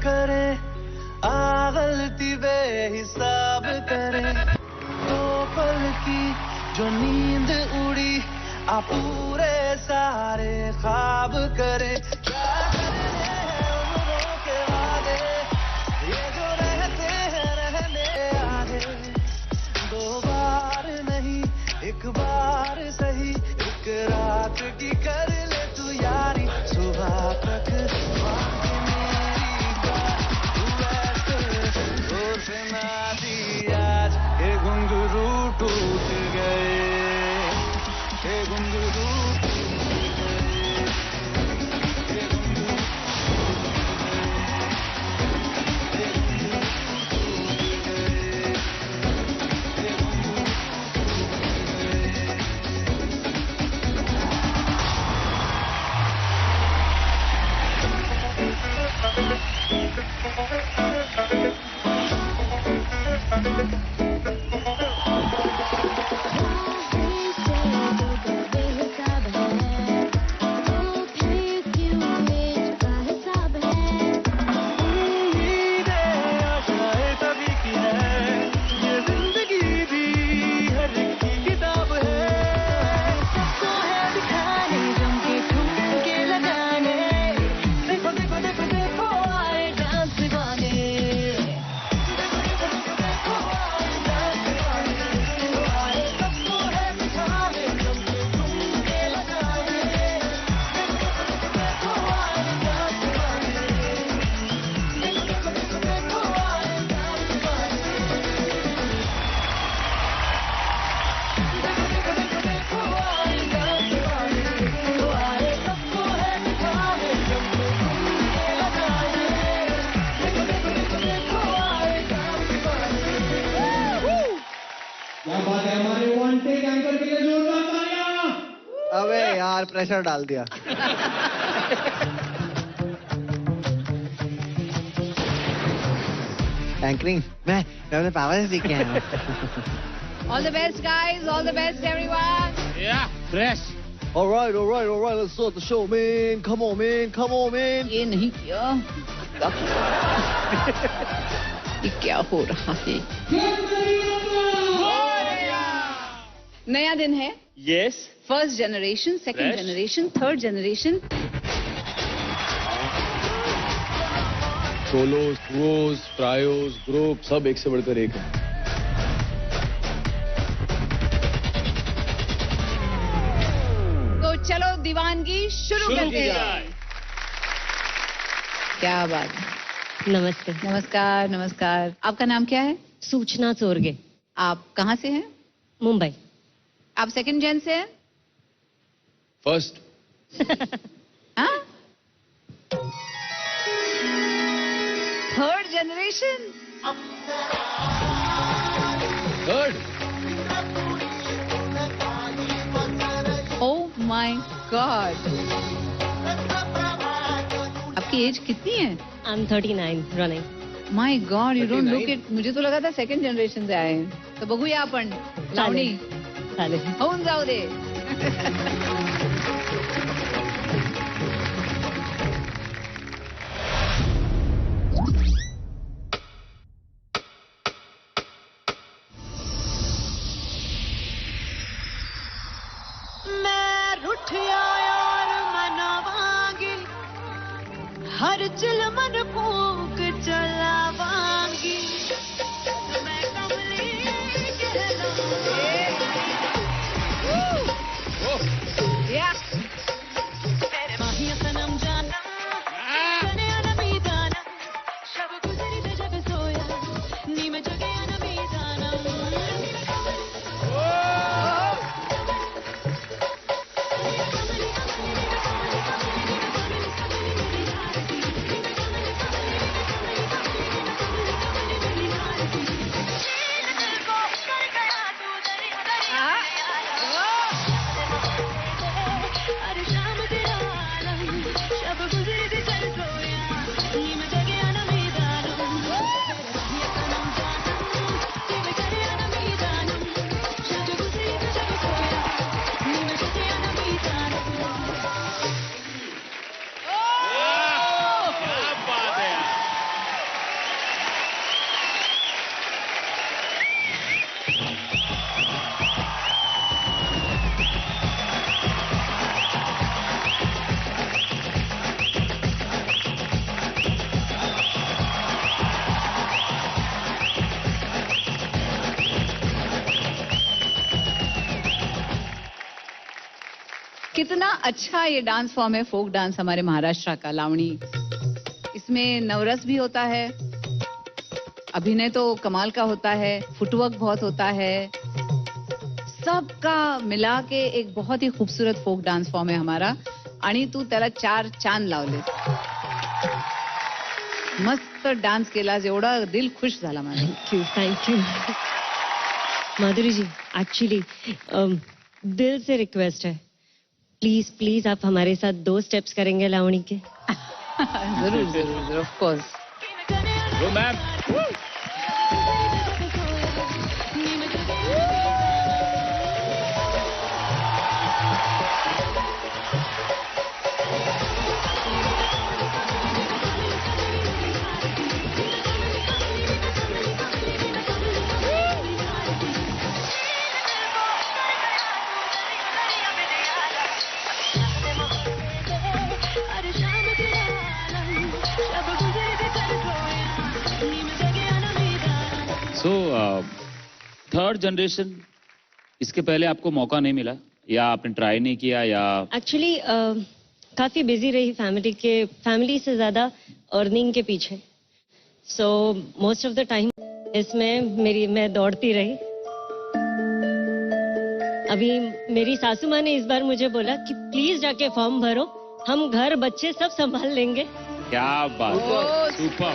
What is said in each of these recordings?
करे, गलती बेहिसाब करे, दो पल की जो नींद उड़ी, पूरे सारे ख्वाब करे। क्या करने हैं उम्रों के वादे, ये जो रहते हैं रहने आधे। दो बार नहीं एक बार सही, एक रात की कर ले तू यारी, सुबह तक बात मेरी बात, तू ऐसे जोर से ना दी आज, ये घुंघरू टूट गए, ये घुंघरू टूट गए, ये घुंघरू अबे यार प्रेशर डाल दिया। एंकरिंग मैं अपने पापा से सीख के आया हूँ। All the best, guys. All the best, everyone. Yeah, fresh. All right, let's start the show, man. Come on, man. ये नहीं किया। ये क्या हो रहा है? नया दिन है। Yes. First generation, second Fresh. generation, third generation. Saulos, Duos, triose, group सब एक से बढ़कर एक है। तो चलो दीवानगी शुरू करते हैं। क्या बात है। नमस्ते। नमस्कार नमस्कार। आपका नाम क्या है? सूचना चोरगे। आप कहाँ से हैं? मुंबई। आप सेकंड जेन से हैं? फर्स्ट। हाँ? Third generation? Third. Oh my God. आपकी एज कितनी है? I am 39 running. My God, you don't look it. मुझे तो लगा था सेकंड जनरेशन से आए हैं। तो बघूया आपण लावणी होऊन जाऊ दे। हर चिल मन फूक चलावांगी, मैं कमली कहलाऊंगी। कितना अच्छा ये डांस फॉर्म है, फोक डांस हमारे महाराष्ट्र का, लावणी। इसमें नवरस भी होता है, अभिनय तो कमाल का होता है, फुटवर्क बहुत होता है, सबका मिला के एक बहुत ही खूबसूरत फोक डांस फॉर्म है हमारा। आणि तू त्याला 4 चांद लावले, मस्त डान्स केला, एवढा दिल खुश झाला माझा। Thank you Madhuri ji. Actually दिल से रिक्वेस्ट है, प्लीज प्लीज आप हमारे साथ 2 स्टेप्स करेंगे लावणी के? जरूर जरूर, of course. Go, ma'am. So third generation, इसके पहले आपको मौका नहीं मिला या आपने ट्राई नहीं किया या? एक्चुअली काफी बिजी रही फैमिली से ज्यादा अर्निंग के पीछे। So most of the time इसमें मैं दौड़ती रही। अभी मेरी सासू माँ ने इस बार मुझे बोला कि प्लीज जाके फॉर्म भरो, हम घर बच्चे सब संभाल लेंगे। क्या बात है, सुपर।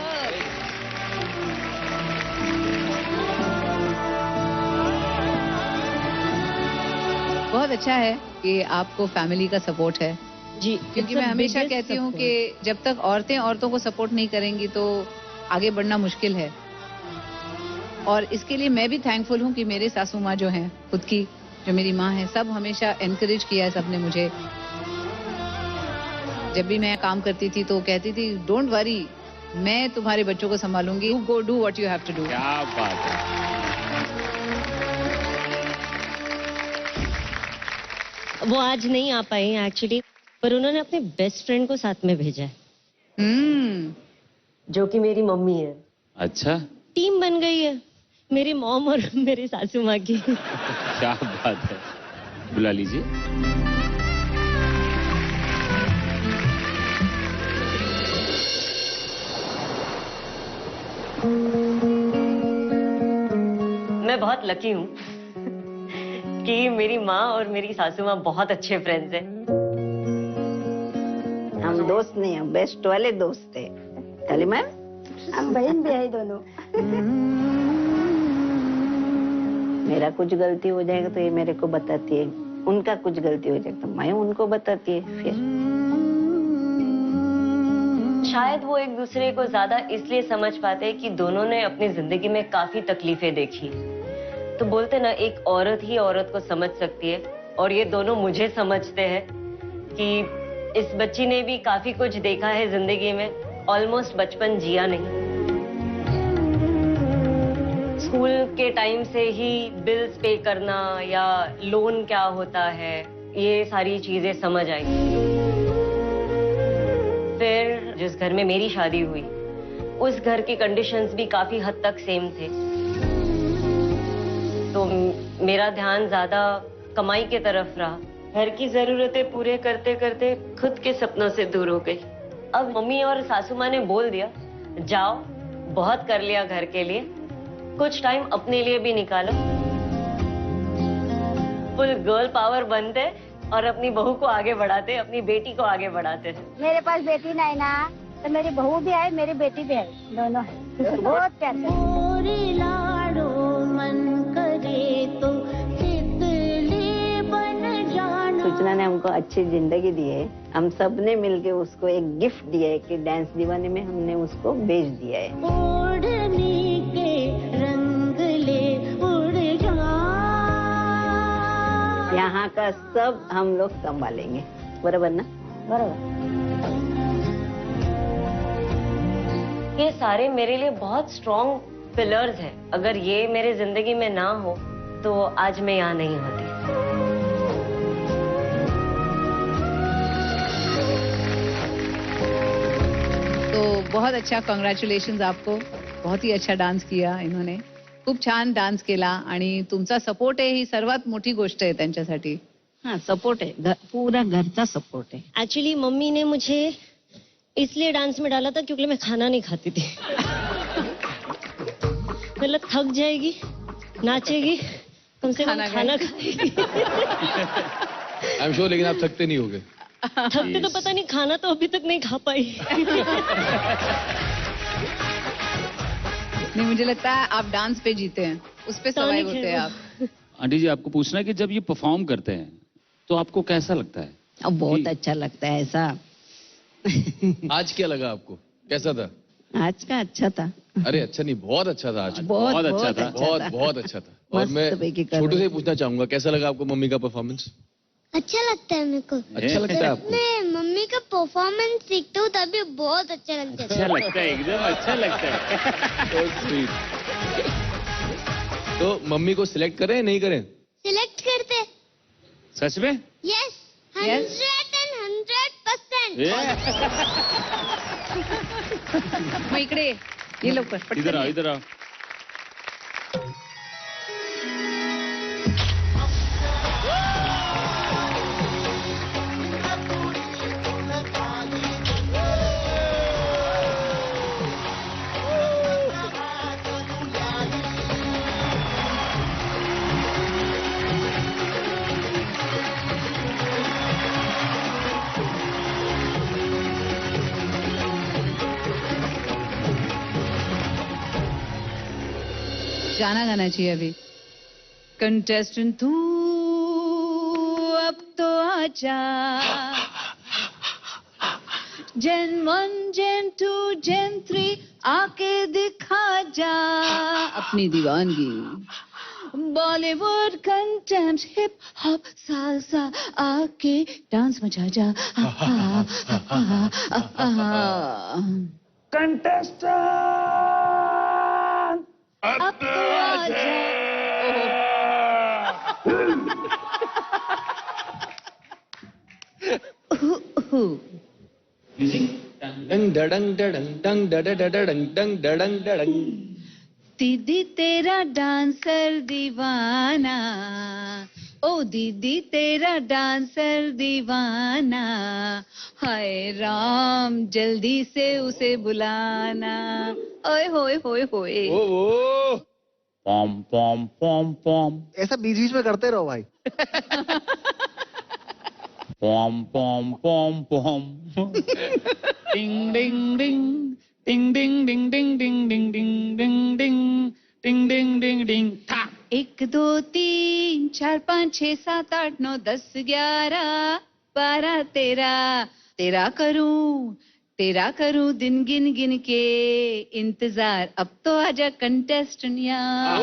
बहुत अच्छा है कि आपको फैमिली का सपोर्ट है जी, क्योंकि मैं हमेशा कहती हूँ कि जब तक औरतें औरतों को सपोर्ट नहीं करेंगी तो आगे बढ़ना मुश्किल है। और इसके लिए मैं भी थैंकफुल हूँ कि मेरे सासू माँ जो हैं, खुद की जो मेरी माँ है, सब हमेशा एनकरेज किया है सबने मुझे। जब भी मैं काम करती थी तो कहती थी डोंट वरी, मैं तुम्हारे बच्चों को संभालूंगी, you go do what you have to do. क्या बात है। वो आज नहीं आ पाए एक्चुअली, पर उन्होंने अपने बेस्ट फ्रेंड को साथ में भेजा है, जो कि मेरी मम्मी है। अच्छा, टीम बन गई है मेरी मॉम और मेरी सासू माँ की। क्या बात है, बुला लीजिए। मैं बहुत लकी हूँ कि मेरी माँ और मेरी सासू माँ बहुत अच्छे फ्रेंड्स हैं। हम दोस्त नहीं, हम बेस्ट वाले दोस्त थे। चली मैम, हम बहन भी है दोनों। मेरा कुछ गलती हो जाएगा तो ये मेरे को बताती है, उनका कुछ गलती हो जाएगा तो मैं उनको बताती है। फिर शायद वो एक दूसरे को ज्यादा इसलिए समझ पाते हैं कि दोनों ने अपनी जिंदगी में काफी तकलीफें देखी। तो बोलते ना, एक औरत ही औरत को समझ सकती है, और ये दोनों मुझे समझते हैं कि इस बच्ची ने भी काफी कुछ देखा है जिंदगी में, ऑलमोस्ट बचपन जिया नहीं। स्कूल के टाइम से ही बिल्स पे करना या लोन क्या होता है, ये सारी चीजें समझ आई। फिर जिस घर में मेरी शादी हुई, उस घर की कंडीशंस भी काफी हद तक सेम थे, तो मेरा ध्यान ज्यादा कमाई के तरफ रहा। घर की जरूरतें पूरे करते करते खुद के सपनों से दूर हो गई। अब मम्मी और सासू माँ ने बोल दिया, जाओ, बहुत कर लिया घर के लिए, कुछ टाइम अपने लिए भी निकालो। फुल गर्ल पावर बनते और अपनी बहू को आगे बढ़ाते, अपनी बेटी को आगे बढ़ाते। मेरे पास बेटी नहीं ना, तो मेरी बहू भी है, मेरी बेटी भी है, दोनों है। बहुत प्यार से। लाडो मन करे तो सूचना ने हमको अच्छी जिंदगी दी है। हम सब ने मिलके उसको एक गिफ्ट दिया है कि डांस दीवाने में हमने उसको भेज दिया है। ओढ़ने के रंग ले उड़ जा, यहाँ का सब हम लोग संभालेंगे, बराबर ना? बराबर। ये सारे मेरे लिए बहुत स्ट्रॉन्ग पिलर्स हैं। अगर ये मेरे जिंदगी में ना हो तो आज मैं यहाँ नहीं होती। तो बहुत अच्छा, कॉंग्रॅच्युलेशन्स आपको, बहुत ही अच्छा डान्स किया इन्होंने, खूप छान डान्स केला आणि तुमचा सपोर्ट आहे ही सर्वात मोठी गोष्ट आहे त्यांच्यासाठी। हाँ सपोर्ट है, पूरा घर का सपोर्ट है। एक्चुअली मम्मी ने मुझे इसलिए डांस में डाला था क्योंकि मैं खाना नहीं खाती थी। मतलब थक जाएगी, नाचेगी, कम से कम खाना खाएगी। आई एम श्योर, लेकिन आप थकते नहीं होगे। थकते तो पता नहीं, खाना तो अभी तक नहीं खा पाई। नहीं, मुझे लगता है आप डांस पे जीते हैं, उस पे सर्वाइव होते हैं आप। आंटी जी, आपको पूछना है कि जब ये परफॉर्म करते हैं तो आपको कैसा लगता है? अब बहुत अच्छा लगता है ऐसा। आज क्या लगा आपको, कैसा था? आज का अच्छा था। अरे अच्छा नहीं, बहुत अच्छा था आज। बहुत अच्छा था। बहुत अच्छा था। और मैं छोटू से पूछना चाहूंगा, कैसा लगा आपको मम्मी का परफॉर्मेंस? अच्छा लगता है मेरे को। अच्छा लगता है आपको? मैं मम्मी का परफॉर्मेंस सीखता हूँ तभी बहुत अच्छा लगता है। अच्छा लगता है, एकदम अच्छा लगता है। So sweet. तो मम्मी को सिलेक्ट करें नहीं करें? सिलेक्ट करते। सच में? यस, 100%। मैं इकडे ये लोग पर इधर आओ, इधर आओ। गाना गाना चाहिए अभी। कंटेस्टेंट तू अब तो आजा, जेन 1 जेन 2 जेन 3 आके दिखा जा अपनी दीवानगी। Bollywood contempt hip hop salsa आके डांस मचा जा। कंटेस्टेंट अब तो आजा। डंग डडंग डडंग डंग डडडडडंग डंग डडंग डडंग। दीदी तेरा डांसर दीवाना, ओ दीदी तेरा डांसर दीवाना, हाय राम जल्दी से उसे बुलाना। ओए होए होए होए। ओ पॉम पॉम पॉम पॉम। ऐसा बीच बीच में करते रहो भाई। पॉम पॉम पॉम पॉम। डिंग डिंग डिंग डिंग डिंग डिंग डिंग डिंग डिंग डिंग डिंग डिंग डिंग डिंग डिंग डिंग था। 1 2 3 4 5 6 7 8 9 10 11 12 13 तेरा करूं दिन गिन गिन के इंतजार। अब तो आजा कंटेस्टेंट यार।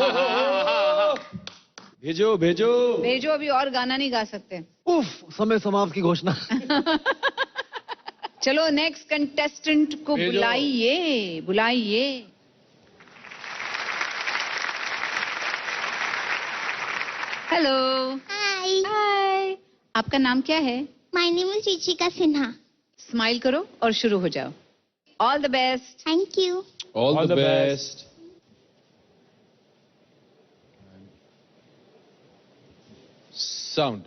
भेजो भेजो भेजो, अभी और गाना नहीं गा सकते। उफ, समय समाप्त की घोषणा। चलो नेक्स्ट कंटेस्टेंट को भेजो। बुलाइए बुलाइए। हेलो। हाय, हाय, आपका नाम क्या है? My name is Richika Sinha. Smile करो और शुरू हो जाओ। All the best. Thank you. All the best. Sound.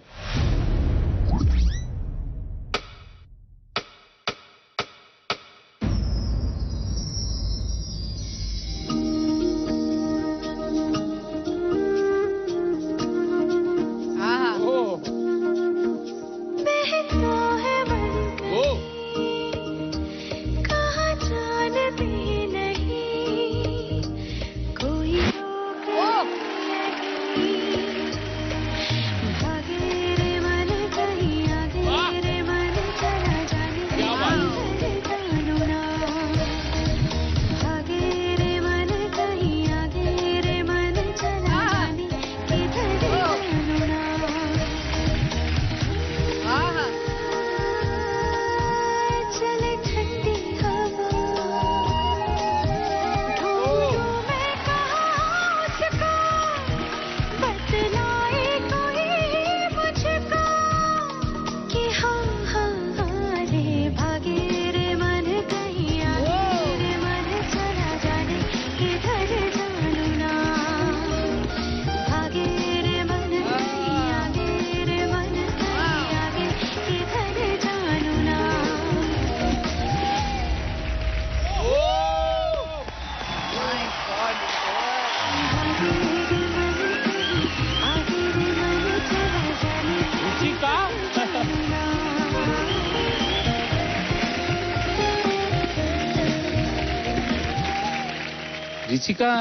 Richika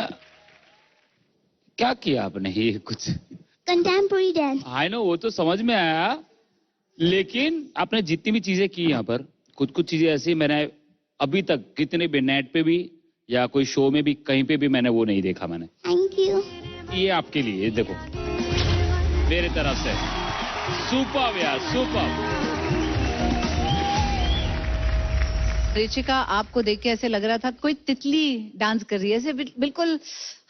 क्या किया आपने ये कुछ? Contemporary dance. आई नो, वो तो समझ में आया, लेकिन आपने जितनी भी चीजें की यहाँ पर, कुछ कुछ चीजें ऐसी मैंने अभी तक कितने भी नेट पे भी या कोई शो में भी कहीं पे भी मैंने वो नहीं देखा मैंने। Thank you. ये आपके लिए, देखो मेरे तरफ से सुपर यार, सुपर। ऋचिका, आपको देख के ऐसे लग रहा था कोई तितली डांस कर रही है, ऐसे बिल्कुल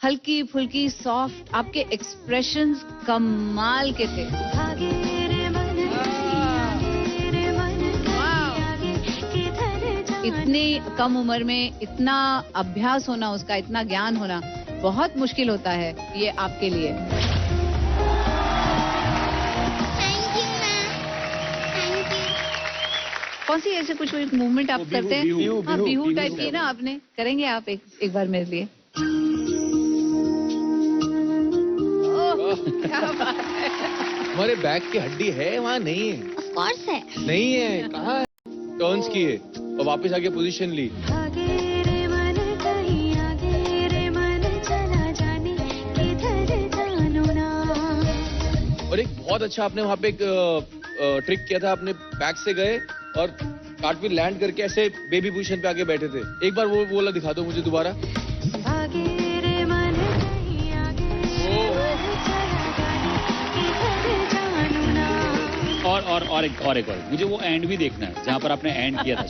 हल्की फुल्की सॉफ्ट। आपके एक्सप्रेशंस कमाल के थे। इतनी कम उम्र में इतना अभ्यास होना, उसका इतना ज्ञान होना बहुत मुश्किल होता है। ये आपके लिए। Thank you ma'am, thank you. कौन सी ऐसे कुछ मूवमेंट आप करते हैं? हाँ, बिहू टाइप की ना आपने, करेंगे आप एक बार मेरे लिए? ओह, क्या बात है। हमारे बैक की हड्डी है वहाँ नहीं है? ऑफ कोर्स है। नहीं है, कहाँ है? टर्न्स किए और वापस आके पोजीशन ली। और एक बहुत अच्छा आपने वहाँ पे एक ट्रिक किया था, आपने बैक से गए और कार्टव्हील लैंड करके ऐसे बेबी पोजीशन पे आके बैठे थे। एक बार वो वाला दिखा दो मुझे दोबारा। और एक मुझे वो एंड भी देखना है जहाँ पर आपने एंड किया था।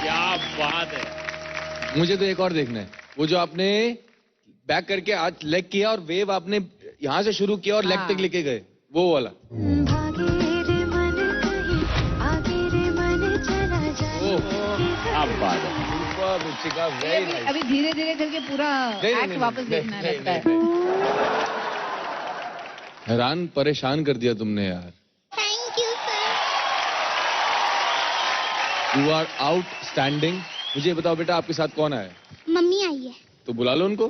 क्या बात है। मुझे तो एक और देखना है, वो जो आपने बैक करके आज लेग किया और वेव आपने यहाँ से शुरू किया और लेग तक लेके गए, वो वाला। क्या बात है। अभी धीरे धीरे करके पूरा एक्ट वापस देखना लगता है। हैरान परेशान कर दिया तुमने यार। Thank you sir. You are outstanding. मुझे बताओ बेटा, आपके साथ कौन आया? मम्मी आई है। तो बुला लो उनको।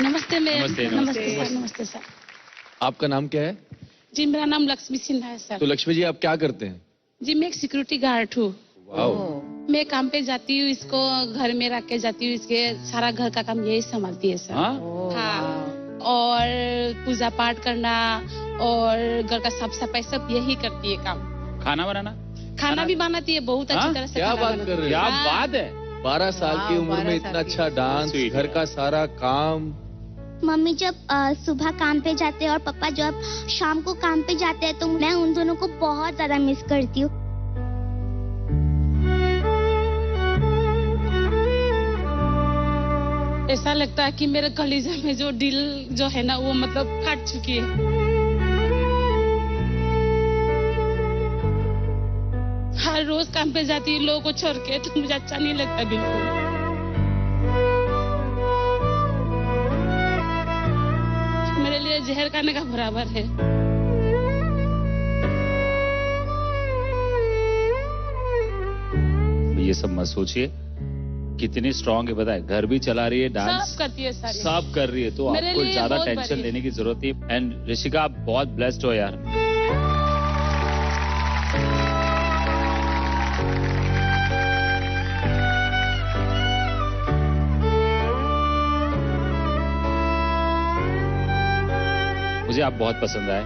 नमस्ते मैम। नमस्ते, नमस्ते सर। नमस्ते सर। आपका नाम क्या है? जी मेरा नाम लक्ष्मी सिन्हा है सर। तो लक्ष्मी जी, आप क्या करते हैं? जी मैं एक सिक्योरिटी गार्ड हूँ। वाओ। मैं काम पे जाती हूँ, इसको घर में रख के जाती हूँ, इसके सारा घर का काम यही संभालती है सर। हाँ। और पूजा पाठ करना और घर का साफ सफाई सब यही करती है काम। खाना बनाना? खाना भी बनाती है बहुत अच्छी तरह से। क्या बात कर रहे क्या हैं? बात है। 12 साल की उम्र में इतना अच्छा डांस, घर का सारा काम। मम्मी जब सुबह काम पे जाते हैं और पापा जब शाम को काम पे जाते हैं, तो मैं उन दोनों को बहुत ज्यादा मिस करती हूँ। ऐसा लगता है कि मेरे कलेजे में जो दिल जो है ना, वो मतलब फट चुकी है। हर रोज काम पे जाती हूँ लोगों को छोड़ के, तो मुझे अच्छा नहीं लगता बिल्कुल। मेरे लिए जहर खाने का बराबर है। ये सब मत सोचिए, कितनी स्ट्रांग है बताए, घर भी चला रही है, डांस सब करती है सारी। सब कर रही है, तो मेरे आपको लिए ज्यादा बहुत टेंशन बड़ी है। लेने की जरूरत नहीं। एंड ऋषिका, आप बहुत ब्लेस्ड हो यार। मुझे आप बहुत पसंद आए।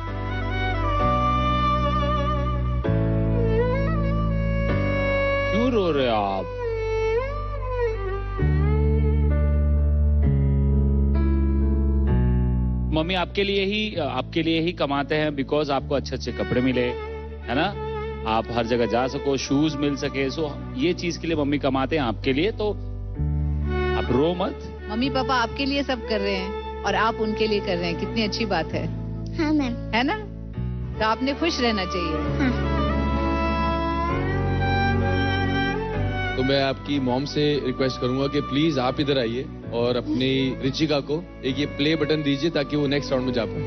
क्यों रो रहे हो आप? मम्मी आपके लिए ही कमाते हैं, बिकॉज आपको अच्छे अच्छे कपड़े मिले, है ना, आप हर जगह जा सको, शूज मिल सके। सो ये चीज के लिए मम्मी कमाते हैं आपके लिए, तो आप रो मत। मम्मी पापा आपके लिए सब कर रहे हैं और आप उनके लिए कर रहे हैं, कितनी अच्छी बात है। हाँ मैम। है ना? तो आपने खुश रहना चाहिए। हाँ। तो मैं आपकी मॉम से रिक्वेस्ट करूंगा कि प्लीज आप इधर आइए और अपनी ऋचिका को एक ये प्ले बटन दीजिए ताकि वो नेक्स्ट राउंड में जा पाए।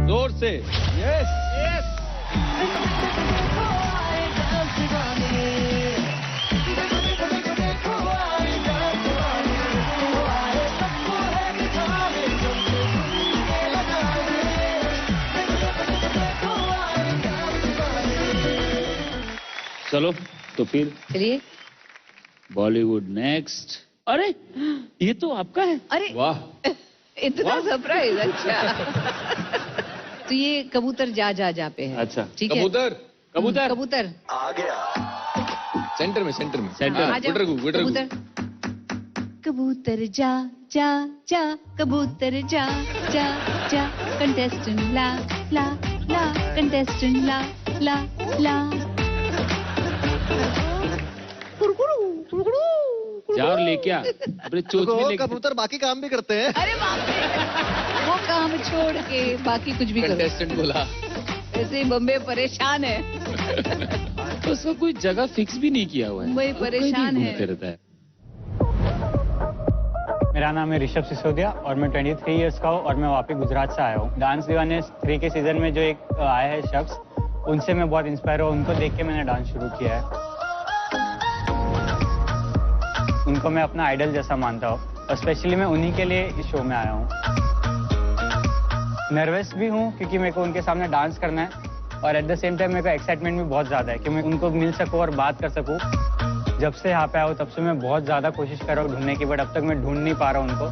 जोर से यस यस। चलो तो फिर चलिए। बॉलीवुड नेक्स्ट। अरे ये तो आपका है। अरे वाह, इतना सरप्राइज। अच्छा तो ये कबूतर जा जा जा पे है। अच्छा ठीक है। कबूतर कबूतर कबूतर सेंटर में, सेंटर में, सेंटर। आ जाओ। कबूतर कबूतर जा जा जा, कबूतर जा जा जा, कंटेस्टेंट ला ला ला, कंटेस्टेंट ला ला ला। जा और लेके आ अपने चोच में लेके। कबूतर बाकी काम भी करते हैं। अरे बाप रे, वो काम छोड़ के बाकी कुछ भी करो। कंटेस्टेंट बोला। ऐसे बम्बे परेशान है। तो उसका कोई जगह फिक्स भी नहीं किया हुआ है। मुंबई परेशान है। घूमते रहता है। मेरा नाम है ऋषभ सिसोदिया और मैं 23 इयर्स का हूँ और मैं वापी गुजरात से आया हूँ। डांस दीवाने 3 के सीजन में जो एक आया है शख्स, उनसे मैं बहुत इंस्पायर हुआ। उनको देख के मैंने डांस शुरू किया है। उनको मैं अपना आइडल जैसा मानता हूँ और स्पेशली मैं उन्हीं के लिए इस शो में आया हूँ। नर्वस भी हूँ क्योंकि मेरे को उनके सामने डांस करना है और एट द सेम टाइम मेरे को एक्साइटमेंट भी बहुत ज़्यादा है कि मैं उनको मिल सकूँ और बात कर सकूँ। जब से यहाँ पे आया हूँ तब से मैं बहुत ज़्यादा कोशिश कर रहा हूँ ढूंढने की, बट अब तक मैं ढूंढ नहीं पा रहा हूँ उनको।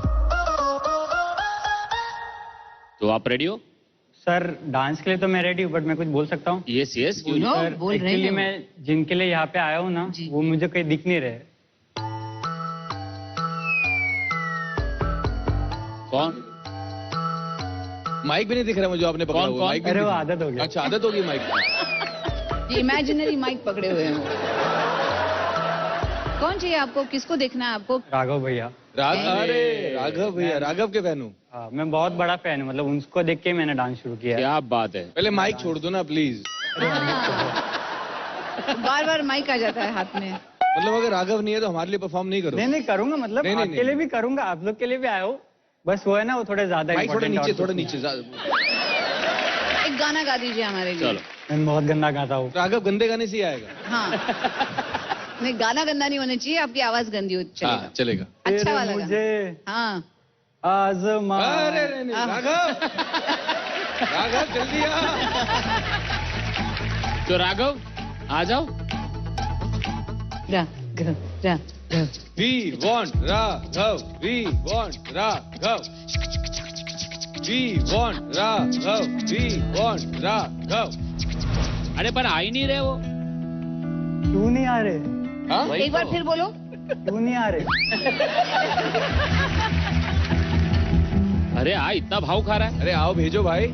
तो आप रेडी हो? सर डांस के लिए तो मैं रेडी हूँ, बट मैं कुछ बोल सकता हूँ? यस यस, क्यों नहीं? सर बोल रहे एक्चुअली हैं मैं जिनके लिए यहाँ पे आया हूँ ना, वो मुझे कहीं दिख नहीं रहे। कौन? माइक भी नहीं दिख रहा मुझे, आपने पकड़ा कौन, हुआ कौन? माइक भी अरे नहीं वो दिख रहा। आदत हो गया। अच्छा, आदत होगी माइक की। ये इमेजिनरी माइक पकड़े हुए हैं। कौन चाहिए आपको? किसको देखना है आपको? राघव भैया। अरे राघव भैया, राघव के फैन हूँ। हाँ, मैं बहुत बड़ा फैन हूँ, मतलब उनको देख के मैंने डांस शुरू किया है। क्या बात है। पहले माइक छोड़ दो ना प्लीज। बार बार माइक आ जाता है हाथ में। मतलब अगर राघव नहीं है तो हमारे लिए परफॉर्म नहीं करो। नहीं करूंगा, मतलब नहीं, आपके लिए भी करूंगा, आप लोग के लिए भी आया हो। बस वो है ना, वो थोड़े ज्यादा माइक थोड़ा नीचे, थोड़ा नीचे। एक गाना गा दीजिए हमारे लिए। चलो। मैं बहुत गंदा गाता हूँ। राघव गंदे गाने से ही आएगा। हाँ नहीं, गाना गंदा नहीं होना चाहिए, आपकी आवाज गंदी हो चलेगा। हाँ, चलेगा। अच्छा वाला गाना। मुझे हाँ आज़मा। अरे नहीं, राघव, राघव जल्दी आ। तो राघव आ जाओ। We want Raghav, we want Raghav, we want Raghav, we want Raghav। अरे पर आ ही नहीं रहे वो। क्यों नहीं आ रहे? हाँ? एक बार फिर बोलो। क्यों नहीं आ रहे? अरे आ, इतना भाव खा रहा है। अरे आओ, भेजो भाई।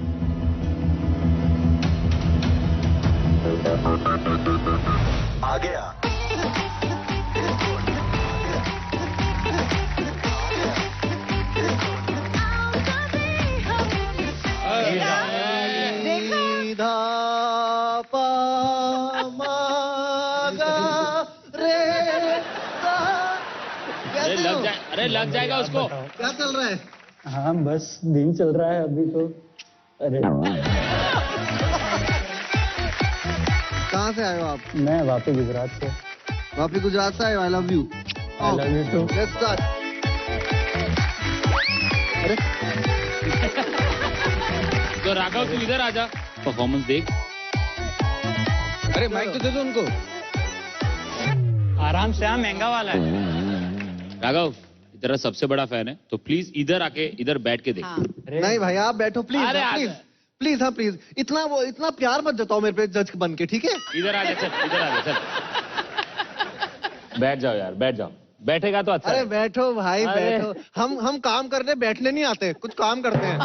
आ गया। अरे लग जाएगा उसको। क्या चल रहा है? हाँ बस दिन चल रहा है अभी तो। अरे कहाँ से आए हो आप? मैं वापी गुजरात से। वापी गुजरात से आए हो? I love you. I love you too. Let's start. अरे तो राघव तू इधर आ जा, परफॉर्मेंस देख। अरे माइक तो दे दो उनको। आराम से, हाँ महंगा वाला है। राघव तेरा सबसे बड़ा फैन है, तो प्लीज इधर आके इधर बैठ के देख। हाँ। नहीं भाई, आप बैठो प्लीज। अरे प्लीज प्लीज, हाँ प्लीज। इतना प्यार मत जताओ मेरे पे जज बन के, ठीक है? इधर आ जा, चल इधर आ जा, चल बैठ जाओ यार, बैठ जाओ। बैठेगा तो अच्छा अरे है। बैठो भाई, अरे। बैठो। हम काम करने बैठने नहीं आते, कुछ काम करते हैं।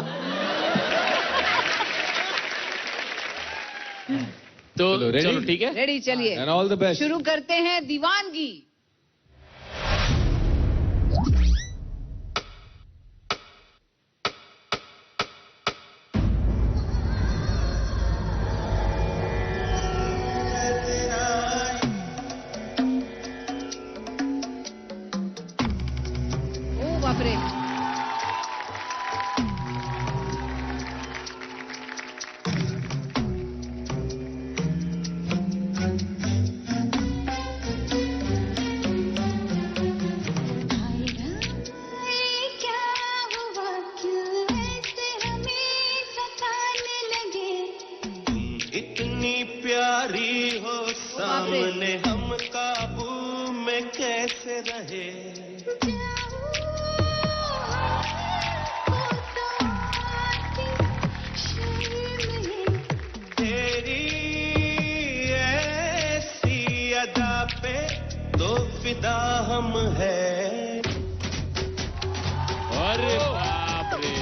तो चलो, ready? चलो ठीक है। रेडी, चलिए एंड ऑल द बेस्ट। शुरू करते हैं दीवानगी। ओ बाप रे। इतनी प्यारी हो सामने कैसे रहे। तेरी ऐसी अदा पे तो फिदा हम है। अरे बाप रे,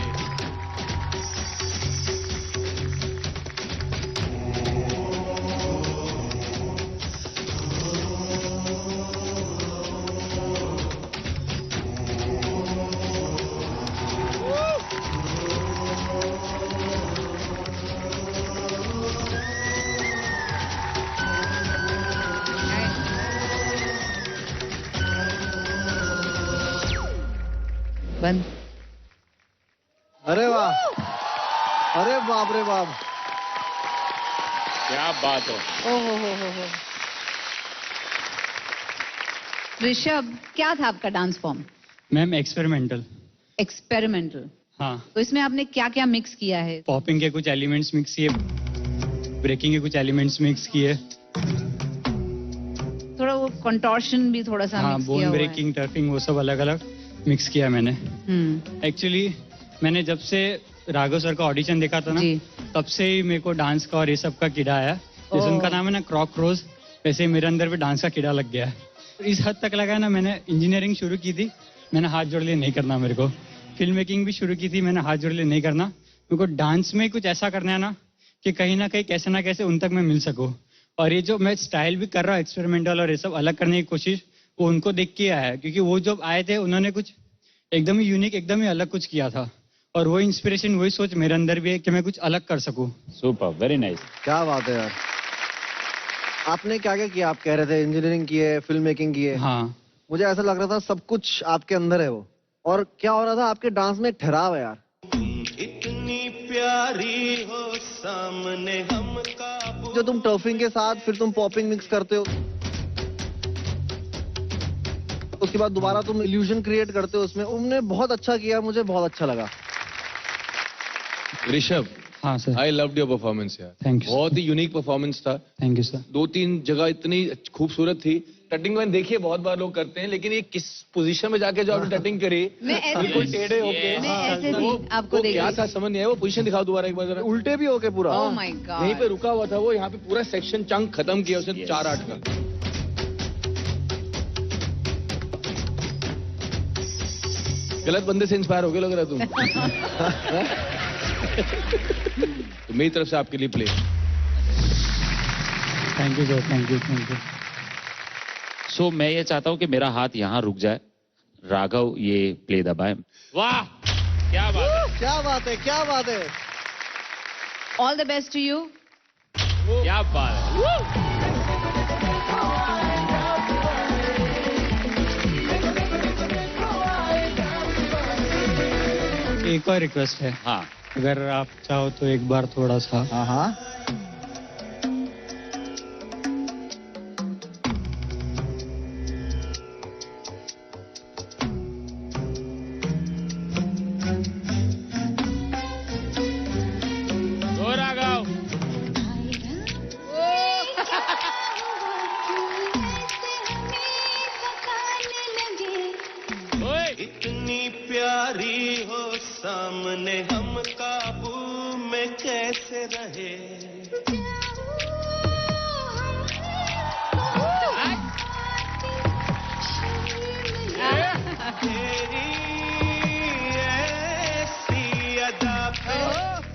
बंद। अरे वाह, अरे बाप रे बाप, क्या बात है। ओ हो। ऋषभ, क्या था आपका dance form? Ma'am experimental. Experimental, हाँ। तो इसमें आपने क्या क्या मिक्स किया है? पॉपिंग के कुछ एलिमेंट्स मिक्स किए, ब्रेकिंग के कुछ एलिमेंट्स मिक्स किए। थोड़ा वो कंटोर्शन भी थोड़ा सा हाँ, मिक्स किया बोन हुआ है। ब्रेकिंग, टर्फिंग, वो सब अलग अलग मिक्स किया मैंने। एक्चुअली मैंने जब से राघव सर का ऑडिशन देखा था ना, तब से ही मेरे को डांस का और ये सब का कीड़ा आया। जैसे उनका नाम है ना क्रॉक रोज, वैसे ही मेरे अंदर भी डांस का कीड़ा लग गया है। इस हद तक लगा है ना, मैंने इंजीनियरिंग शुरू की थी, मैंने हाथ जोड़ लिए नहीं करना मेरे को। फिल्म मेकिंग भी शुरू की थी, मैंने हाथ जोड़ लिए नहीं करना। मेरे को डांस में कुछ ऐसा करना है ना कि कहीं ना कहीं कैसे ना कैसे उन तक मैं मिल सकूं। और ये जो मैं स्टाइल भी कर रहा हूँ एक्सपेरिमेंटल और ये सब अलग करने की कोशिश, वो उनको देख के आया है। क्योंकि वो जब आए थे उन्होंने कुछ एकदम ही यूनिक, एकदम ही अलग कुछ किया था। और वो इंस्पिरेशन, वही सोच मेरे अंदर भी है कि मैं कुछ अलग कर सकूं। Super, very nice. क्या बात है यार। आपने क्या क्या किया? आप कह रहे थे इंजीनियरिंग की है, फिल्म मेकिंग की है। हाँ, मुझे ऐसा लग रहा था सब कुछ आपके अंदर है वो। और क्या हो रहा था आपके डांस में? ठहराव है यार। इतनी प्यारी हो सामने हम काबू। जो तुम टर्फिंग के साथ फिर तुम पॉपिंग मिक्स करते हो, उसके बाद दोबारा तुम इल्यूजन क्रिएट करते हो उसमें, उन्होंने बहुत अच्छा किया, मुझे बहुत अच्छा लगा। ऋषभ, हाँ sir, I loved your performance यार। Thank you. बहुत ही यूनिक परफॉर्मेंस था। Thank you sir. 2-3 जगह इतनी खूबसूरत थी। टटिंग मैंने देखिए बहुत बार लोग करते हैं, लेकिन ये किस पोजीशन में जाके जो आपने टटिंग करी, मैं ऐसे बिल्कुल टेढ़े होके, मैं ऐसे थी, आपको वो देख क्या रही था समझ नहीं आया। वो पोजीशन दिखाओ दोबारा एक बार जरा। उल्टे भी होके पूरा। ओह माय गॉड। यहीं पे रुका हुआ था वो, यहाँ पे पूरा सेक्शन चंक खत्म किया उसने 4-8 का। गलत बंदे से इंस्पायर हो गए लग रहा है तुम। तो मेरी तरफ से आपके लिए play. Thank you sir, thank you. So मैं ये चाहता हूँ कि मेरा हाथ यहाँ रुक जाए, राघव ये प्ले दबाए। वाह, क्या बात है, क्या बात है, क्या बात है। All the best to you. क्या बात है। एक और रिक्वेस्ट है। हाँ, अगर आप चाहो तो एक बार थोड़ा सा। हाँ हाँ। तो राघव। इतनी प्यारी हो सामने हम काबू में कैसे रहे। तेरी ऐसी अदा पे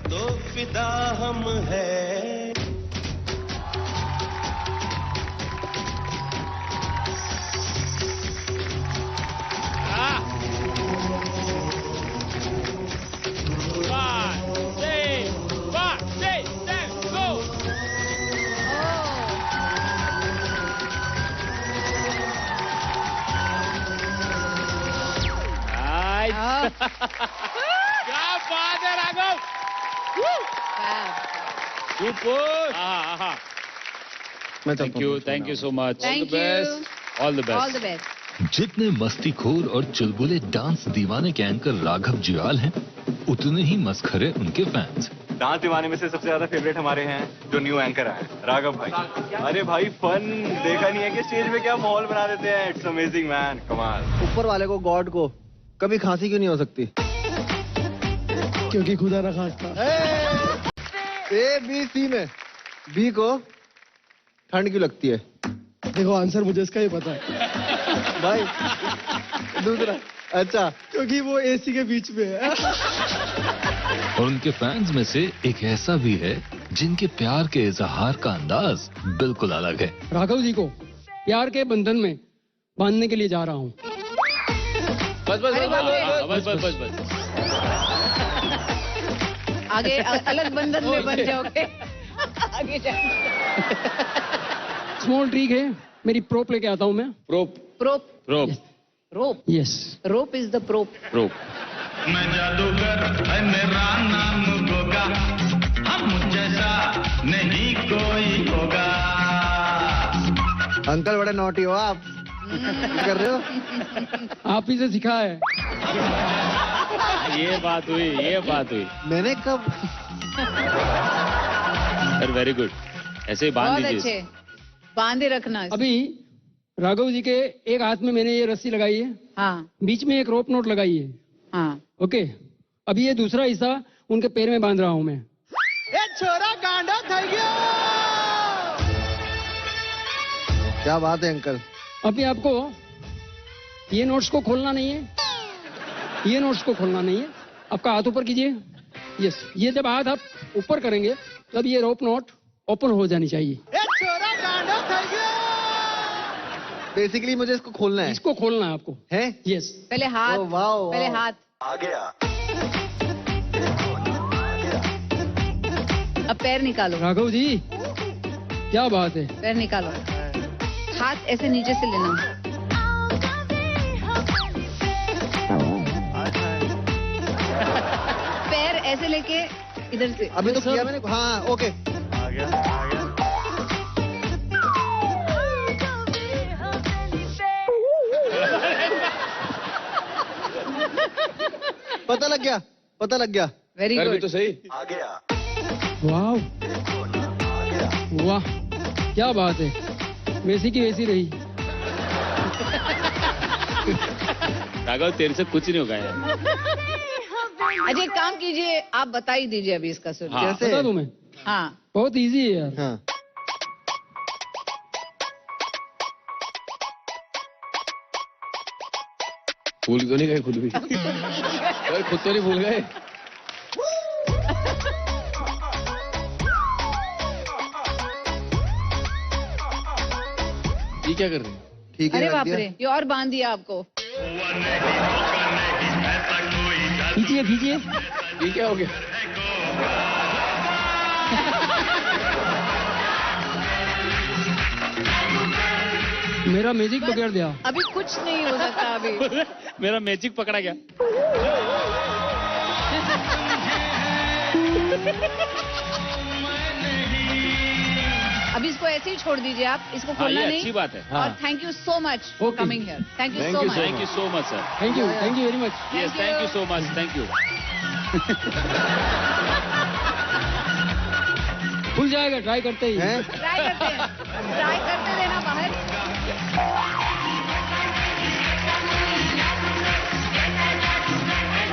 तो फिदा हम है। क्या बात है Raghav. Thank you so much. Thank you. All the all the best. Best. जितने मस्तीखोर और चुलबुले डांस दीवाने के एंकर राघव जुयाल हैं, उतने ही मस्खरे उनके फैंस। डांस दीवाने में से सबसे ज्यादा फेवरेट हमारे हैं जो न्यू एंकर आए राघव भाई। अरे भाई फन देखा नहीं है कि स्टेज पे क्या माहौल बना देते हैं। इट्स अमेजिंग मैन, कमाल। ऊपर वाले को, गॉड को कभी खांसी क्यों नहीं हो सकती? क्योंकि खुदा ना खास्ता। ए बी सी में बी को ठंड क्यों लगती है? देखो आंसर मुझे इसका ही पता है भाई। दूसरा, अच्छा क्योंकि वो एसी के बीच में है। और उनके फैंस में से एक ऐसा भी है जिनके प्यार के इजहार का अंदाज बिल्कुल अलग है। राघव जी को प्यार के बंधन में बांधने के लिए जा रहा हूँ। बस बस बस बस बस बस। आगे अलग बंधन में बन जाओगे। आगे जाओगे। स्मॉल ट्रिक है मेरी, प्रोप लेके आता हूँ मैं। Prop prop prop rope. Yes, rope is the prop. Prop. मैं जादूगर है मेरा नाम गोगा, हम जैसा नहीं कोई होगा। अंकल बड़े नॉटी हो आप। कर रहे हो? आप ही से सिखा है। ये बात हुई, ये बात हुई। मैंने कब? सर वेरी गुड, ऐसे ही बांध बहुत दीजिए। अच्छे, बांधे रखना। अभी राघव जी के एक हाथ में मैंने ये रस्सी लगाई है, हाँ बीच में एक रोप नोट लगाई है। हाँ ओके, अभी ये दूसरा हिस्सा उनके पैर में बांध रहा हूँ मैं। छोरा गांडा था गया। क्या बात है अंकल। अभी आपको ये नोट्स को खोलना नहीं है, ये नोट्स को खोलना नहीं है। आपका हाथ ऊपर कीजिए। यस, ये जब हाथ आप ऊपर करेंगे तब ये रोप नोट ओपन हो जानी चाहिए। छोरा गांडा था गया। बेसिकली मुझे इसको खोलना है। इसको खोलना है आपको, है? यस। पहले हाथ, पहले हाथ। आ गया। अब पैर निकालो। राघव जी क्या बात है। पैर निकालो, हाथ ऐसे नीचे से लेना। पैर ऐसे लेके इधर से। अभी तो किया मैंने। हाँ ओके। आ गया, आ गया। पता लग गया, पता लग गया। वेरी कर भी गुड। तो सही। आ गया। वाह वाह, क्या बात है। वैसी की वैसी रही। राघव तेरे से कुछ नहीं होगा यार। अच्छा एक काम कीजिए, आप बता ही दीजिए अभी इसका सुर। हाँ। कैसे? बता दूं मैं? हाँ बहुत इजी है यार। हाँ। भूल तो नहीं गए खुद भी? अरे खुद तो नहीं भूल गए? ये क्या कर रहे हैं? ठीक है, अरे रख बाप दिया। रे, ये और बांध दिया आपको। खींचिए खींचिए। ये क्या हो गया? मेरा मैजिक पकड़ दिया। अभी कुछ नहीं हो सकता अभी। मेरा मैजिक पकड़ा गया। अभी इसको ऐसे ही छोड़ दीजिए आप, इसको हाँ, खोलना ये नहीं। अच्छी बात है। और thank you so much for Okay. Coming here. Thank you Thank so you, much. Thank you so much sir. Thank you very much. Yes, thank you so much, thank you. खुल जाएगा, ट्राई करते ही। हैं? Try करते देना बाहर।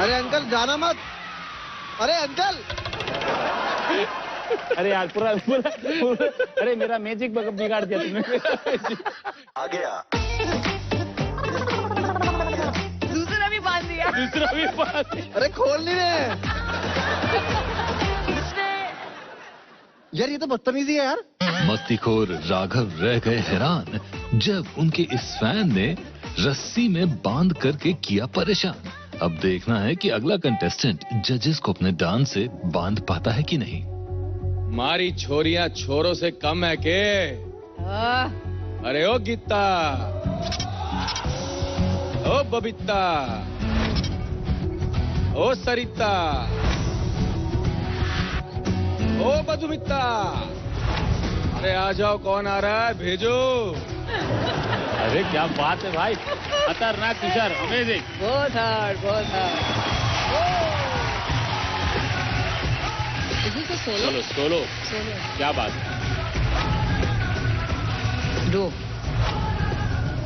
अरे uncle जाना मत। अरे अंकल। अरे यार पूरा अरे मेरा मैजिक बिगाड़ दिया तुमने। आ गया। दूसरा भी बांध दिया। दूसरा भी बात। अरे खोल नहीं रहे। यार ये तो बदतमीजी है यार। मस्तीखोर राघव रह गए हैरान जब उनके इस फैन ने रस्सी में बांध करके किया परेशान। अब देखना है कि अगला कंटेस्टेंट जजेस को अपने डांस से बांध पाता है कि नहीं। मारी छोरियां छोरों से कम है के? अरे ओ गीता, ओ बबीता, ओ सरिता, ओ मधुमिता, अरे आ जाओ, कौन आ रहा है, भेजो। अरे क्या बात है भाई, खतरनाक तुषार, अमेजिंग। बहुत हार्ड, बहुत हार्ड। अभी तो सोलो चलो सोलो क्या बात है डो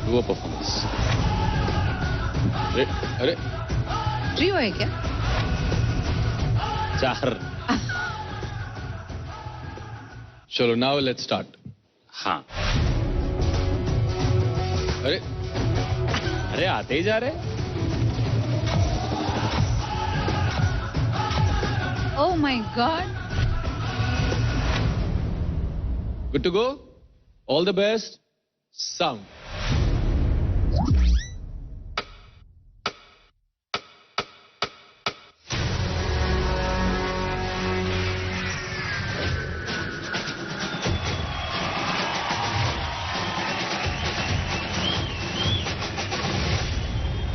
वो परफॉर्मेंस अरे ट्रियो है क्या 4 चलो नाउ लेट्स स्टार्ट हाँ अरे अरे आते ही जा रहे oh my god good to go all the best sound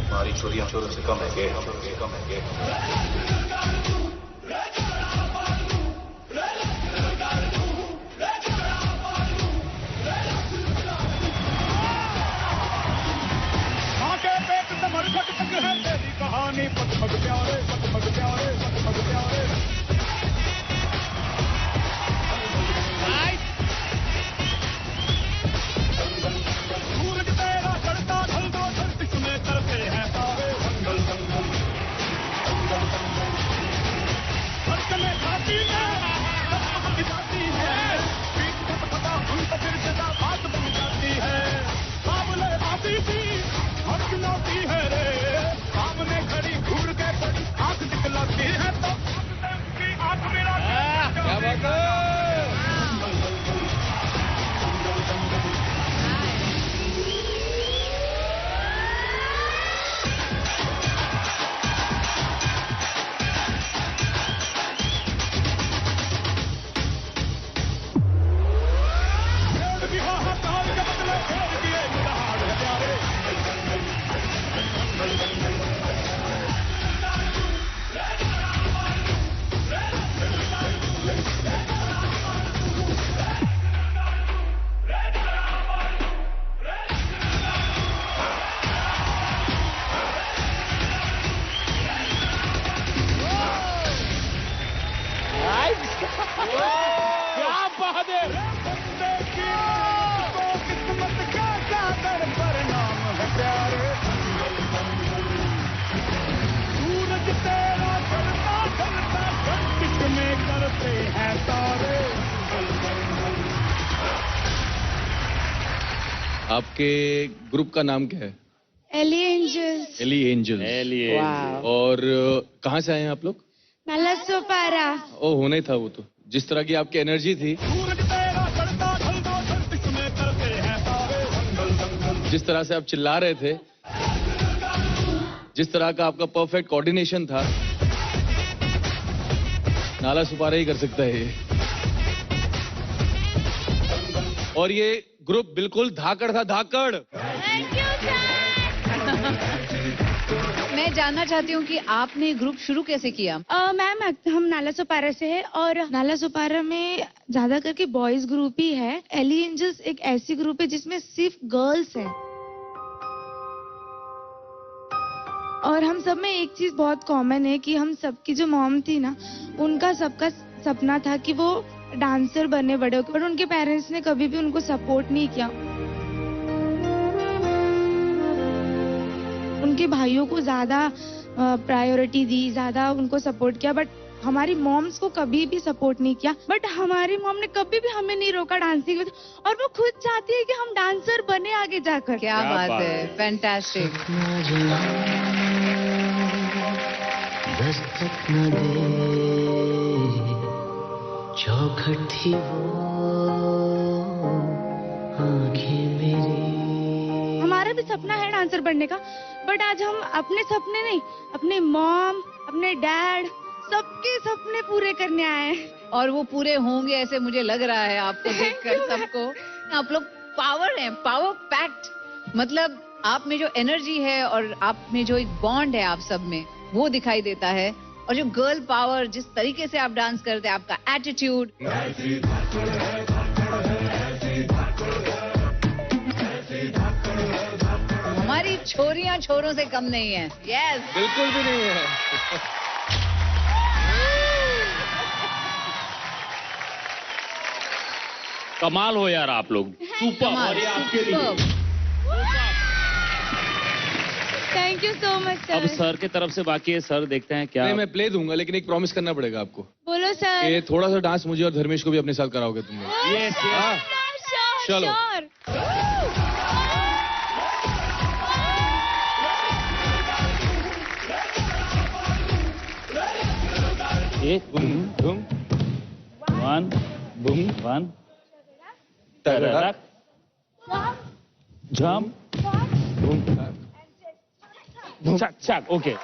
हमारी चोरियां चोरों से कम है कम है कहानी पग प्यारे पग प्यारे पग प्यारे सूरज तेरा चढ़ता ढल दो धरती में करते हैं तारे दंगल दंगल दंगल दंगल धड़कने खाती है जाती है बीच में पता हम तो फिर जदा बात बन जाती है बाबले आती थी हड़कलाती है रे सामने खड़ी घूर के बड़ी आंख दिखलाती है तो उसकी आंख मेरा क्या बात है आपके ग्रुप का नाम क्या है? Ellie Angels. Ellie Angels. और कहाँ से आए हैं आप लोग? नालासोपारा। ओ होना ही था वो तो, जिस तरह की आपकी एनर्जी थी, जिस तरह से आप चिल्ला रहे थे, जिस तरह का आपका परफेक्ट कोऑर्डिनेशन था, नालासोपारा ही कर सकता है ये। और ये ग्रुप बिल्कुल धाकड़ था, धाकड़। मैं जानना चाहती हूँ कि आपने ग्रुप शुरू कैसे किया? मैम हम नालासोपारा से है और नालासोपारा में ज्यादा करके बॉयज ग्रुप ही है। एली एंजल्स एक ऐसी ग्रुप है जिसमें सिर्फ गर्ल्स हैं। और हम सब में एक चीज बहुत कॉमन है कि हम सबकी जो मॉम थी ना, उनका सबका सपना था कि वो डांसर बने बड़े होकर, पर उनके पेरेंट्स ने कभी भी उनको सपोर्ट नहीं किया। उनके भाइयों को ज्यादा प्रायोरिटी दी, ज्यादा उनको सपोर्ट किया, बट हमारी मॉम्स को कभी भी सपोर्ट नहीं किया। बट हमारी मॉम ने कभी भी हमें नहीं रोका डांसिंग में, और वो खुद चाहती है कि हम डांसर बने आगे जाकर। क्या बात है, फैंटास्टिक। दस्तक न दे चौखट थी वो आंखें मेरी। हमारा भी सपना है डांसर बनने का, बट आज हम अपने सपने नहीं, अपने मॉम, अपने डैड, सबके सपने पूरे करने आए हैं। और वो पूरे होंगे ऐसे मुझे लग रहा है आपको देखकर सबको। आप लोग पावर हैं, पावर पैक्ड। मतलब आप में जो एनर्जी है और आप में जो एक बॉन्ड है आप सब में, वो दिखाई देता है। और जो गर्ल पावर, जिस तरीके से आप डांस करते हैं, आपका एटीट्यूड, हमारी छोरियां छोरों से कम नहीं है। यस, बिल्कुल भी नहीं है। कमाल हो यार आप लोग, सुपर। और ये आपके लिए थैंक यू सो मच अब सर। सर के तरफ से बाकी है, सर देखते हैं क्या। नहीं, मैं प्ले दूंगा, लेकिन एक प्रॉमिस करना पड़ेगा आपको। बोलो सर। ये थोड़ा सा डांस मुझे और धर्मेश को भी अपने साथ कराओगे तुम लोग। यस चलो। एक boom one boom one tuck jump chuck chuck okay.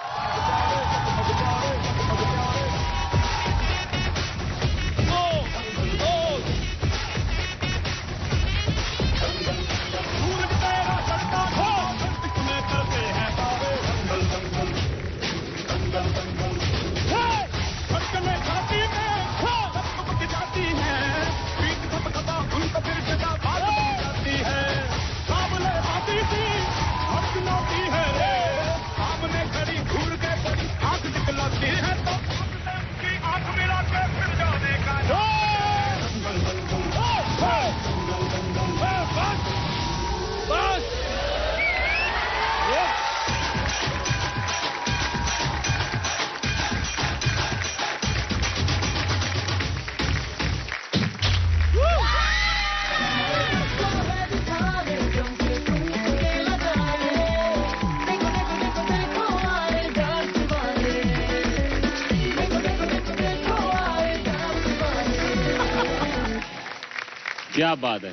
क्या बात है।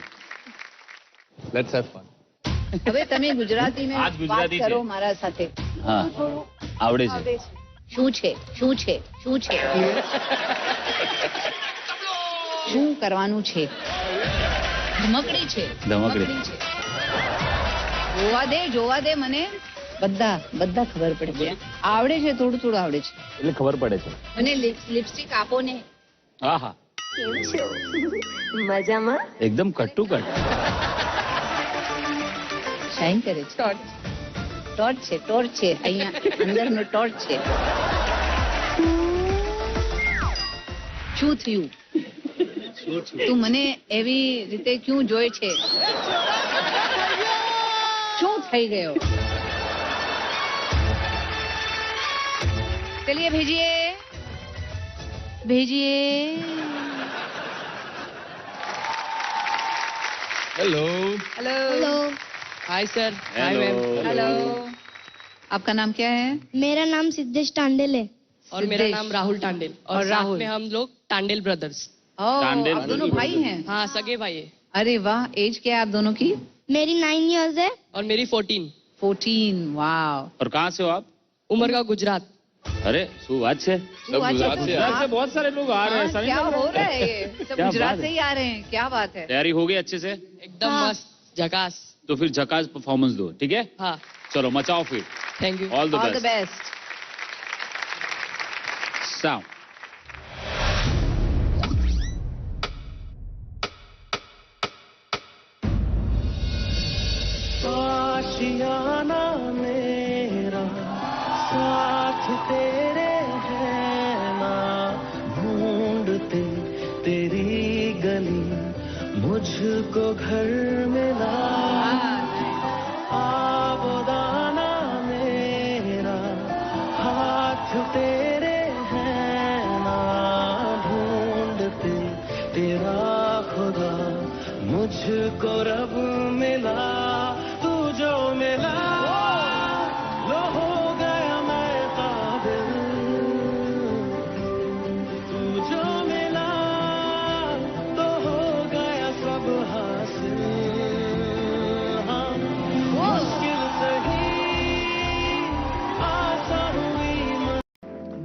Let's have fun. હવે તમે ગુજરાતીમાં આજ ગુજરાતી વાત કરો છે. મારા સાથે. હા આવડે છે. શું છે શું છે શું છે શું કરવાનું છે. ધમકડી છે ધમકડી. છે. જોવા દે મને બધા ખબર પડે છે. આવડે છે થોડું થોડું આવડે છે. એટલે ખબર પડે છે. મને લિપસ્ટિક આપો ને. હા હા કેમ છો? મજામાં? એકદમ કટ ટુ કટ. શાઇન કરે છે. ટોર્ચ છે અહીંયા અંદરનો ટોર્ચ છે. શું થયું? તું મને એવી રીતે ક્યું જોઈ છે? શું થઈ ગયો? चलिए भेजिए हेलो। Hi sir. हेलो। आपका नाम क्या है? मेरा नाम सिद्धेश टांडेल है। और मेरा नाम राहुल टांडेल। और साथ राहुल में हम लोग टांडेल ब्रदर्स। टांडेल आप दोनों भाई हैं? हाँ सगे भाई है। अरे वाह। एज क्या है आप दोनों की? मेरी 9 इयर्स है। और मेरी 14। 14। वाह। और कहाँ से हो आप? उमरगा गुजरात। अरे શું વાત છે. सब गुजरात से गुजरात से बहुत सारे लोग आ रहे हैं. क्या हो रहा है ये? सब क्या गुजरात बात से है? ही आ रहे हैं. क्या बात है. तैयारी हो गई अच्छे से? एकदम मस्त झकास। तो फिर झकास परफॉर्मेंस दो, ठीक है? हाँ चलो मचाओ फिर. Thank you. All the all the best. Best. Sound. आशियाना मेरा साथ तेरे है ना, ढूंढते तेरी गली मुझको घर मिला। आबोदाना मेरा हाथ तेरे है ना, ढूंढते तेरा खुदा मुझको रब मिला। तू जो मिला लो हो गया मैं काबिल, तू जो मिला तो हो गया सब हासिल। हाँ मुश्किल सही आसान हुई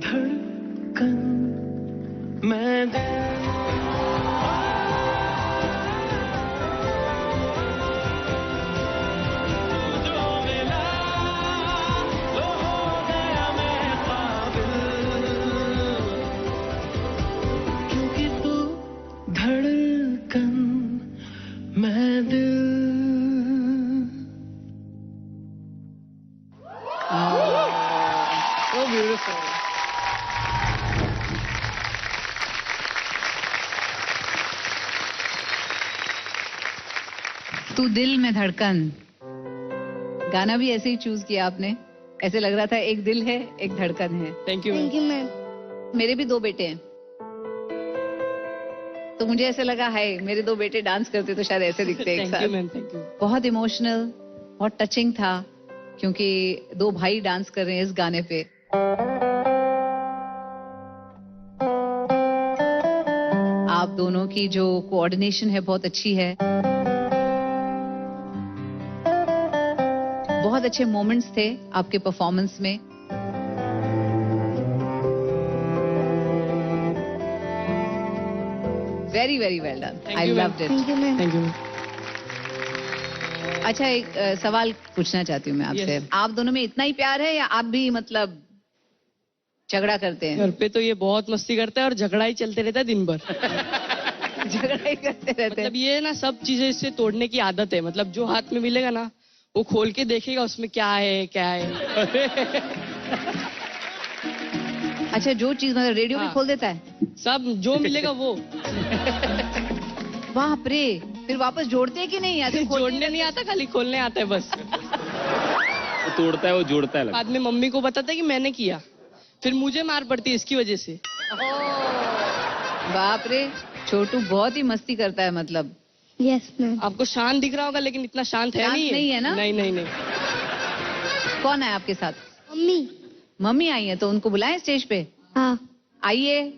धड़कन मैं So beautiful. तू दिल में धड़कन, गाना भी ऐसे ही चूज किया आपने। ऐसे लग रहा था एक दिल है एक धड़कन है। Thank you ma'am. मेरे भी 2 बेटे हैं, तो मुझे ऐसे लगा हाय मेरे 2 बेटे डांस करते तो शायद ऐसे दिखते एक थैंक यू साथ। Ma'am, thank you. बहुत इमोशनल, बहुत टचिंग था, क्योंकि 2 भाई डांस कर रहे हैं इस गाने पे। आप दोनों की जो कोऑर्डिनेशन है बहुत अच्छी है। बहुत अच्छे मोमेंट्स थे आपके परफॉर्मेंस में। Very very well done, I loved it. Thank you ma'am. Thank you. अच्छा, एक सवाल पूछना चाहती हूँ मैं आपसे। Yes. आप दोनों में इतना ही प्यार है या आप भी मतलब झगड़ा करते हैं? घर पे तो ये बहुत मस्ती करता है और झगड़ा ही चलते रहता है दिन भर। झगड़ा ही करते रहते हैं। मतलब ये ना सब चीजें इससे तोड़ने की आदत है। मतलब जो हाथ में मिलेगा ना वो खोल के देखेगा उसमें क्या है क्या है। अच्छा, जो चीज मतलब रेडियो भी हाँ। खोल देता है? सब जो मिलेगा वो। बाप रे, फिर वापस जोड़ते हैं कि नहीं? या तो जोड़ने नहीं आता, खाली खोलने आता है बस। वो तोड़ता है वो जोड़ता है। बाद में मम्मी को बताता है कि मैंने किया, फिर मुझे मार पड़ती है इसकी वजह से। बाप रे, छोटू बहुत ही मस्ती करता है मतलब। Yes ma'am. आपको शांत दिख रहा होगा लेकिन इतना शांत है शांत नहीं। नहीं है ना? नहीं नहीं नहीं। कौन है आपके साथ? मम्मी। मम्मी आई है, तो उनको बुलाएं स्टेज पे। हाँ। आइए।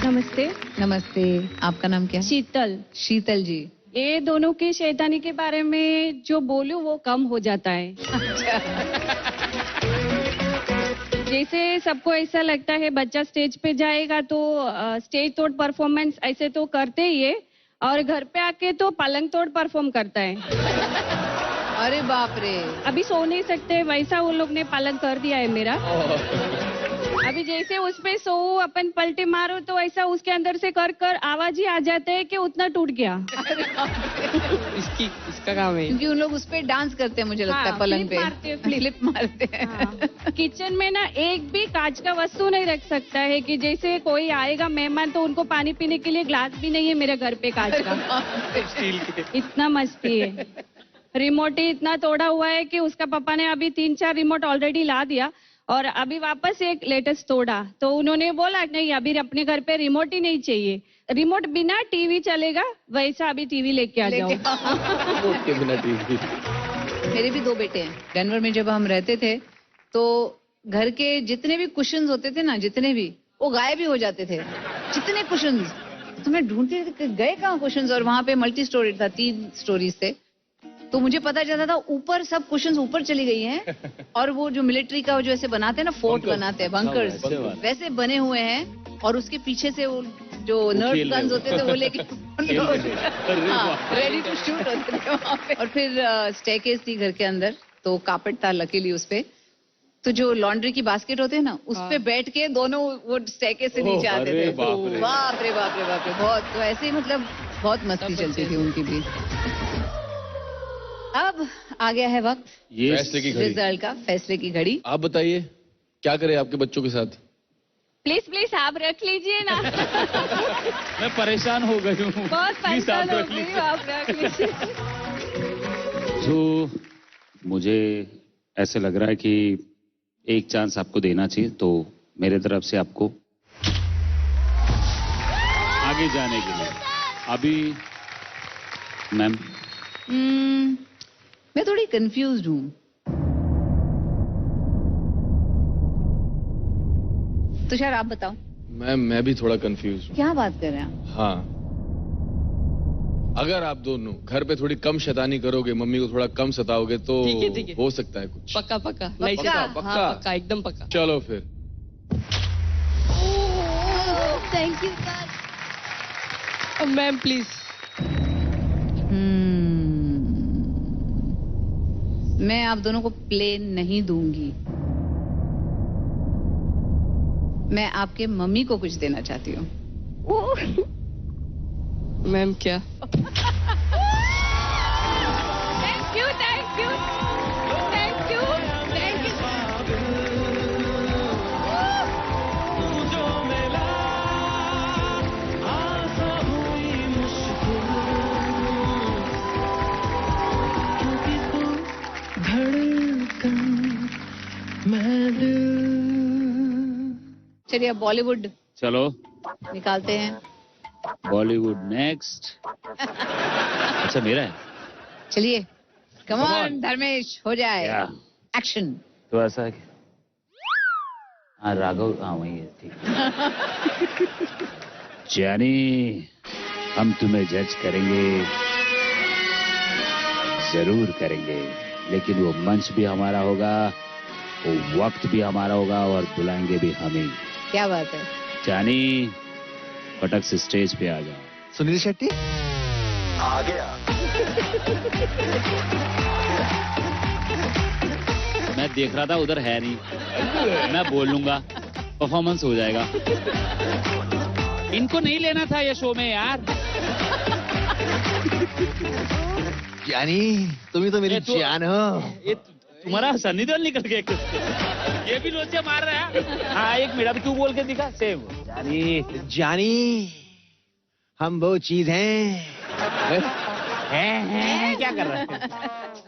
नमस्ते। नमस्ते, आपका नाम क्या है? शीतल। शीतल जी। ये दोनों की शैतानी के बारे में जो बोलूं वो कम हो जाता है। जैसे सबको ऐसा लगता है बच्चा स्टेज पे जाएगा तो स्टेज तोड़ परफॉर्मेंस ऐसे तो करते ही है, और घर पे आके तो पलंग तोड़ परफॉर्म करता है। अरे बाप रे। अभी सो नहीं सकते वैसा वो लोग ने पलंग कर दिया है मेरा। अभी जैसे उस पे सो अपन पलटे मारो तो ऐसा उसके अंदर से कर कर आवाज ही आ जाते है कि उतना टूट गया। इसका काम है, क्योंकि उन लोग उस पे डांस करते हैं, मुझे लगता है पलंग पे फ्लिप मारते हैं। किचन में ना एक भी कांच का वस्तु नहीं रख सकता है कि जैसे कोई आएगा मेहमान तो उनको पानी पीने के लिए ग्लास भी नहीं है मेरे घर पे कांच का। स्टील के। इतना मस्ती है। रिमोट ही इतना तोड़ा हुआ है कि उसका पापा ने अभी 3-4 रिमोट ऑलरेडी ला दिया और अभी वापस एक लेटेस्ट तोड़ा, तो उन्होंने बोला नहीं अभी अपने घर पे रिमोट ही नहीं चाहिए, रिमोट बिना टीवी चलेगा, वैसा अभी टीवी लेके आ जाओ। रिमोट के बिना टीवी। मेरे भी 2 बेटे हैं। डेनवर में जब हम रहते थे तो घर के जितने भी कुशन्स होते थे ना, जितने भी, वो गायब ही हो जाते थे। जितने कुशन्स तो मैं ढूंढती थी गए कहाँ कुशन्स, और वहां पे मल्टी स्टोरी था, 3 स्टोरीज थे। तो मुझे पता चलता था ऊपर सब कुशन्स ऊपर चली गई हैं, और वो जो मिलिट्री का जो ऐसे बनाते हैं ना, फोर्ट बनाते हैं, बंकर्स वैसे बने हुए हैं, और उसके पीछे से वो जो नर्ड गन्स होते थे वो लेके रेडी टू शूट होते थे वहां पे। और फिर स्टेयरकेस थी घर के अंदर, तो कार्पेट था लकीली उस पे, तो जो लॉन्ड्री की बास्केट होते हैं ना, उस पे बैठ के दोनों वो स्टेयरकेस से नीचे आते थे। बाप रे बाप रे बाप रे, बहुत। तो ऐसे ही मतलब बहुत मस्ती चलती थी उनकी भी। अब आ गया है वक्त फैसले की घड़ी। रिजल्ट का, फैसले की घड़ी। आप बताइए क्या करें आपके बच्चों के साथ? प्लीज प्लीज आप रख लीजिए ना। मैं परेशान हो गई हूँ। बहुत परेशान हो गई हूँ, आप रख लीजिए। तो मुझे ऐसे लग रहा है कि एक चांस आपको देना चाहिए, तो मेरे तरफ से आपको आगे जाने के लिए। अभी मैम मैं थोड़ी कंफ्यूज्ड हूँ। तुषार आप बताओ। मैम मैं भी थोड़ा कंफ्यूज हूँ। क्या बात कर रहे हैं आप? हाँ, अगर आप दोनों घर पे थोड़ी कम शैतानी करोगे, मम्मी को थोड़ा कम सताओगे तो ठीक है। हो सकता है कुछ। पक्का पक्का पक्का पक्का, हाँ, पक्का एकदम पक्का। चलो फिर। Thank you sir. Ma'am please. मैं आप दोनों को प्लेन नहीं दूंगी। मैं आपके मम्मी को कुछ देना चाहती हूँ। मैम क्या? Thank you thank you thank you thank you. चलिए अब बॉलीवुड चलो निकालते हैं। बॉलीवुड नेक्स्ट। अच्छा मेरा है। चलिए कम Come ऑन on. धर्मेश हो जाए Yeah. एक्शन। तो ऐसा है कि हाँ राघव, हाँ वही है, ठीक। जानी हम तुम्हें जज करेंगे, जरूर करेंगे, लेकिन वो मंच भी हमारा होगा, वो वक्त भी हमारा होगा और बुलाएंगे भी हम ही। क्या बात है। जानी फटक से स्टेज पे आ जाओ। सुनील शेट्टी आ गया। मैं देख रहा था उधर है नहीं, मैं बोल लूंगा, परफॉर्मेंस हो जाएगा। इनको नहीं लेना था ये शो में यार। जानी तुम ही तो मेरी जान हो। ये तुम्हारा सन्नी देओल निकल गया। ये भी लोचे मार रहा है। हाँ एक मिनट, अभी तू बोल के दिखा। सेम जानी। जानी हम वो चीज हैं। क्या कर रहा है?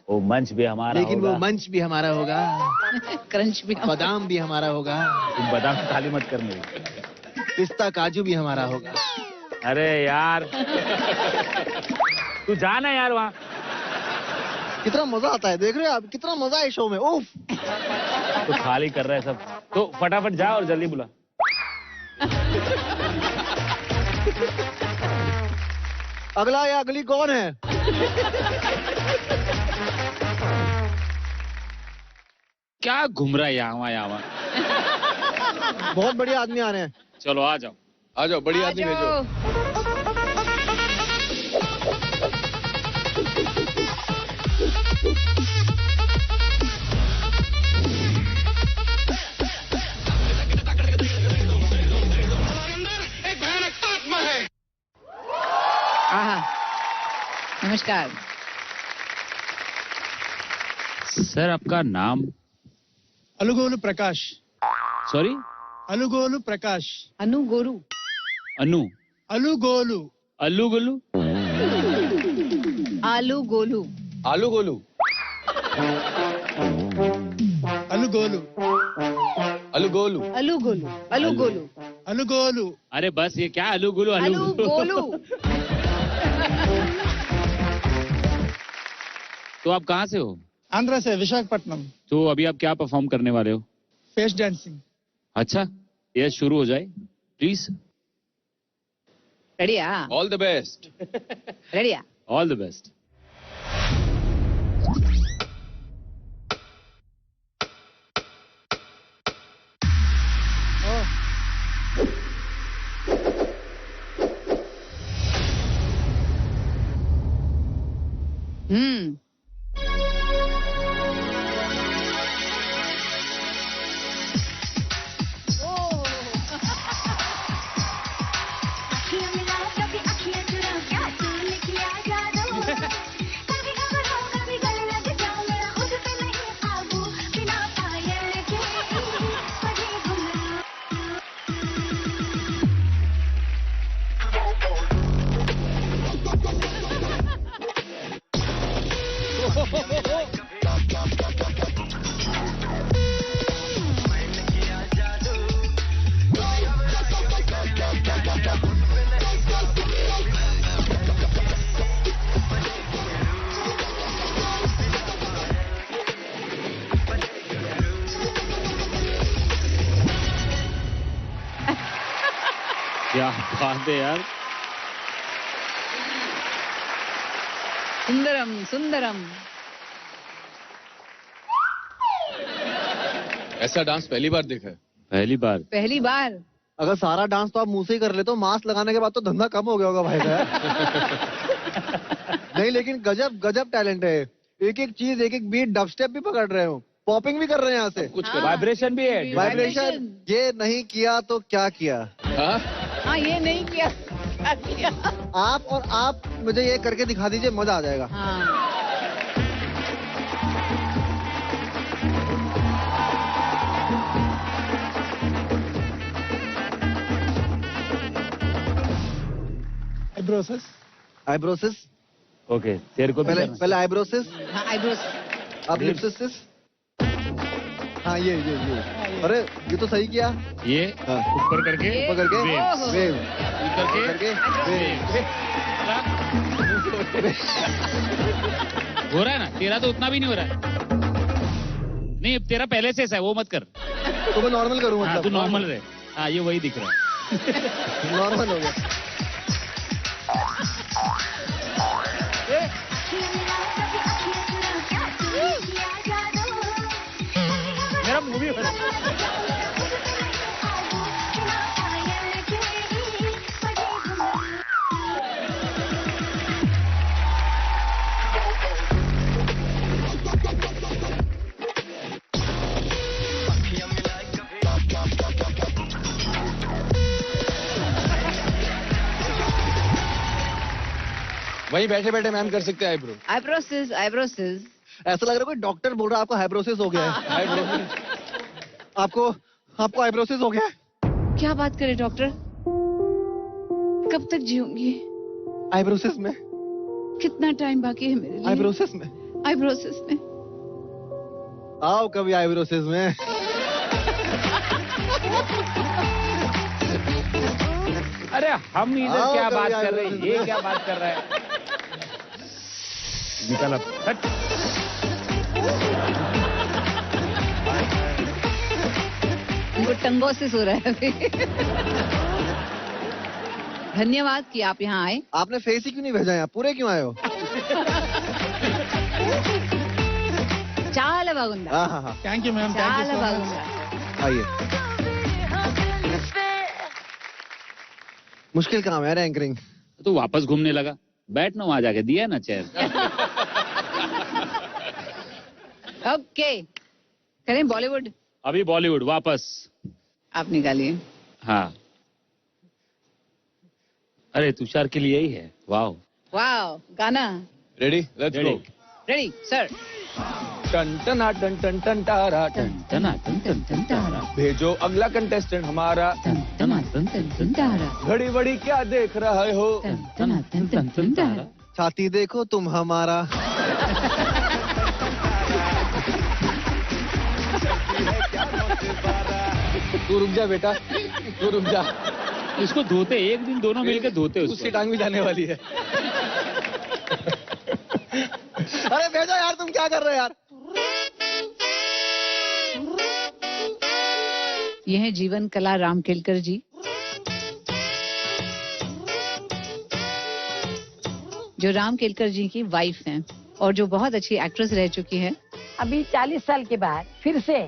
वो मंच भी हमारा लेकिन होगा। वो मंच भी हमारा होगा, क्रंच भी बादाम भी हमारा होगा, तुम बादाम खाली मत कर मेरी। पिस्ता काजू भी हमारा होगा। अरे यार तू जाना यार वहाँ। कितना मजा आता है, देख रहे हो आप कितना मजा है शो में। उफ तो खाली कर रहा है सब, तो फटाफट जा और जल्दी बुला। अगला या अगली कौन है? क्या घूम रहा है यहाँ यहाँ? बहुत बढ़िया आदमी आ रहे हैं। चलो आ जाओ। आ जाओ, बड़ी आदमी भेजो। नमस्कार सर, आपका नाम? अलुगोलु प्रकाश। सॉरी? अलुगोलु प्रकाश। अनु गोरू। अनु? अलुगोलु। अल्लू गोलू? आलू गोलू। आलू गोलू। अलुगोलु। अलू गोलू। अलू गोलू। अलू गोलू। अलुगोलु। अरे बस ये क्या अलू गोलू? अलू गोलू। तो आप कहाँ से हो? आंध्र से, विशाखापट्टनम। तो अभी आप क्या परफॉर्म करने वाले हो? Face dancing. अच्छा, ये शुरू हो जाए प्लीज। रेडिया? All the best. रेडिया? All the best. क्या बात है यार। सुंदरम सुंदरम। ऐसा डांस पहली बार देखा है। पहली बार? पहली बार। अगर सारा डांस तो आप मुंह से ही कर ले तो मास्क लगाने के बाद तो धंधा कम हो गया होगा भाई का। नहीं लेकिन गजब गजब टैलेंट है। एक एक चीज, एक एक बीट, डब स्टेप भी पकड़ रहे हो, पॉपिंग भी कर रहे हैं यहाँ से। कुछ कर वाइब्रेशन भी है। वाइब्रेशन। ये नहीं किया तो क्या किया? हाँ ये नहीं किया, क्या किया? आप और आप मुझे ये करके दिखा दीजिए, मजा आ जाएगा। हाँ। आईब्रोसेस। आईब्रोसेस। ओके, तेरे को भी पहले करना। पहले आईब्रोसेस। हाँ आईब्रोस। अब लिप्सिस। हाँ ये अरे ये तो सही किया। ये ऊपर करके ऊपर करके वेव करके हो रहा है ना, तेरा तो उतना भी नहीं हो रहा है। नहीं तेरा पहले से ऐसा है, वो मत कर। तो मैं नॉर्मल करूँ मतलब? हाँ, तू नॉर्मल रहे। हाँ ये वही दिख रहा है। नॉर्मल हो गया। मेरा मूवी हो रहा है। वहीं बैठे बैठे मैम कर सकते हैं आईब्रो। आईब्रोसिस ऐसा लग रहा है कोई डॉक्टर बोल रहा है आपको हाइब्रोसिस हो गया है। आपको हाइब्रोसिस हो गया है। क्या बात करे डॉक्टर, कब तक जीऊंगी? आईब्रोसिस में कितना टाइम बाकी है मेरे लिए? आईब्रोसिस में आओ कभी आईब्रोसिस में। अरे हम इधर क्या बात कर रहे हैं, ये क्या बात कर रहा है? निकल अब। इनको टंगोसिस हो रहा है अभी। धन्यवाद कि आप यहाँ आए। आपने फेस ही क्यों नहीं भेजा यहाँ, पूरे क्यों आए हो? चाल बागुंदा। हाँ। थैंक यू मैम, चाल बागुंदा। आइए। मुश्किल काम है एंकरिंग। तो वापस घूमने लगा, बैठ ना वहां जाके, दिया ना चेयर। ओके करें बॉलीवुड। अभी बॉलीवुड वापस आप निकालिए। हाँ अरे तुषार के लिए ही है। वाओ गाना ready, let's go. Ready sir. टन टना टन टन टन टारा टन टना टन टन टन टारा, भेजो अगला कंटेस्टेंट हमारा। टन टना टन टन टन टारा, घड़ी बड़ी क्या देख रहे हो? टन टना टन टन टन टारा, छाती देखो तुम हमारा। तू रुक जा बेटा, तू रुक जा। इसको धोते एक दिन, दोनों मिलकर धोते उसको। उसकी टांग भी जाने वाली है। अरे भेजो यार, तुम क्या कर रहे हो यार? ये है जीवन कला राम केलकर जी। जो राम केलकर जी की वाइफ हैं और जो बहुत अच्छी एक्ट्रेस रह चुकी हैं। अभी 40 साल के बाद फिर से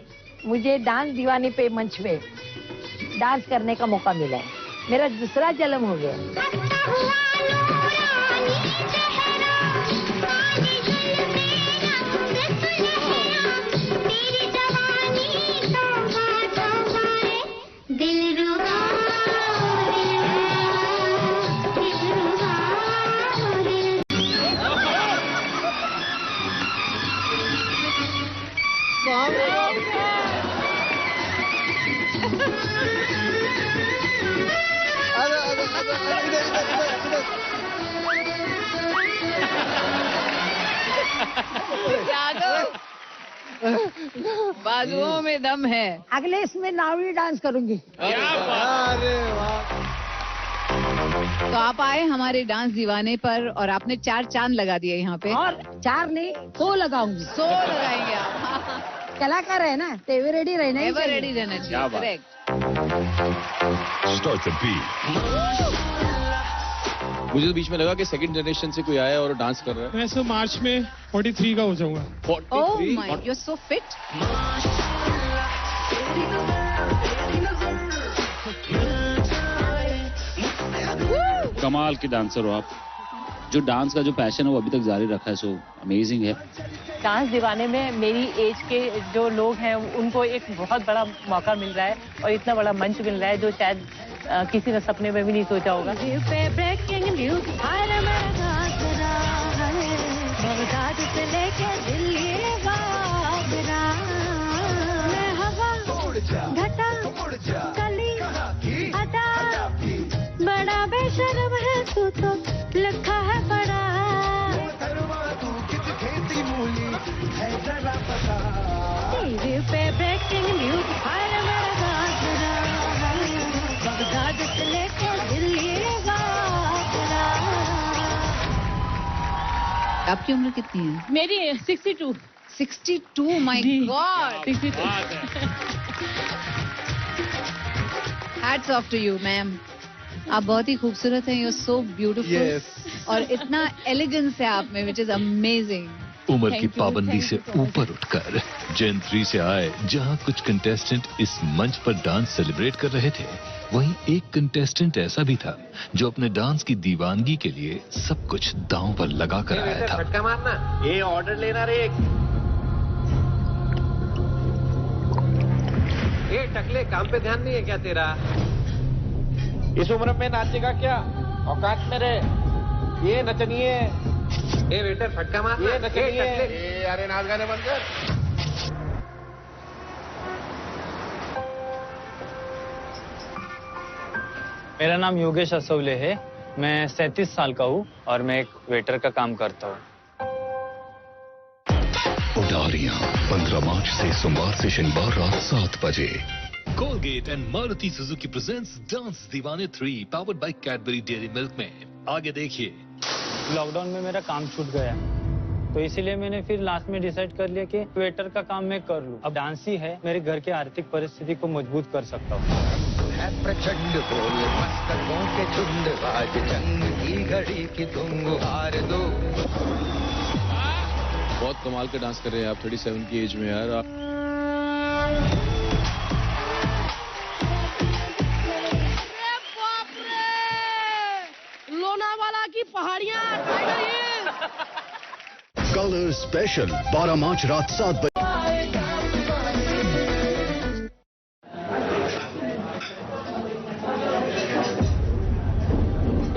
मुझे डांस दीवाने पे मंच पे डांस करने का मौका मिला है। मेरा दूसरा जन्म हो गया। बाजुओं में दम है। अगले इसमें नावड़ी डांस करूंगी। अरे वाह। तो आप आए हमारे डांस दीवाने पर और आपने 4 चांद लगा दिए यहाँ पे। और 4 नहीं 100 लगाऊंगी। 100 लगाएंगे आप। कलाकार है ना, तो एवर रेडी रहना चाहिए। एवर रेडी रहना चाहिए। करेक्ट। मुझे तो बीच में लगा कि सेकंड जनरेशन से कोई आया और डांस कर रहा है। मैं तो मार्च में 43 का हो जाऊंगा। 43? My, you are so fit. कमाल की डांसर हो आप। जो डांस का जो पैशन है वो अभी तक जारी रखा है, सो अमेजिंग है। डांस दीवाने में मेरी एज के जो लोग हैं उनको एक बहुत बड़ा मौका मिल रहा है और इतना बड़ा मंच मिल रहा है जो शायद किसी ने सपने में भी नहीं सोचा होगा। बड़ा बेशर्म है तू तो लिखा है बड़ा। तेरे पे ब्रेक आपकी उम्र कितनी है? मेरी 62। 62, my god. 62। Hats off to you ma'am, आप बहुत ही खूबसूरत हैं, यू आर सो ब्यूटीफुल। और इतना एलिगेंस है आप में, विच इज अमेजिंग। उम्र की पाबंदी से ऊपर उठकर जेन 3 से आए, जहां कुछ कंटेस्टेंट इस मंच पर डांस सेलिब्रेट कर रहे थे, वहीं एक कंटेस्टेंट ऐसा भी था जो अपने डांस की दीवानगी के लिए सब कुछ दांव पर लगा कर आया था। फटका मारना, ये ऑर्डर लेना रे। ये टकले, काम पे ध्यान नहीं है क्या तेरा? इस उम्र में नाचेगा क्या? औकात में रे। ये नचनिए। ए वेटर, फटका मारना, ये नचनिए। अरे नाच गाने बंद कर। मेरा नाम योगेश असोवले है, मैं 37 साल का हूँ और मैं एक वेटर का काम करता हूँ। उडारियां 15 मार्च से सोमवार से शनिवार रात 7 बजे। Colgate and Maruti Suzuki presents Dance Deewane 3 powered by Cadbury Dairy Milk में आगे देखिए। लॉकडाउन में मेरा काम छूट गया, तो इसीलिए मैंने फिर लास्ट में डिसाइड कर लिया कि वेटर का काम मैं कर लूं। अब डांस ही है मेरे घर की आर्थिक परिस्थिति को मजबूत कर सकता हूँ। प्रचंड बोल मस्तकों के झुंड, आज जंग की घड़ी की तुम गुहार दो। बहुत कमाल का डांस कर रहे हैं आप 37 की एज में यार। लोनावाला की पहाड़ियाँ, टाइगर हिल। कलर स्पेशल 12 मार्च रात 7 बजे।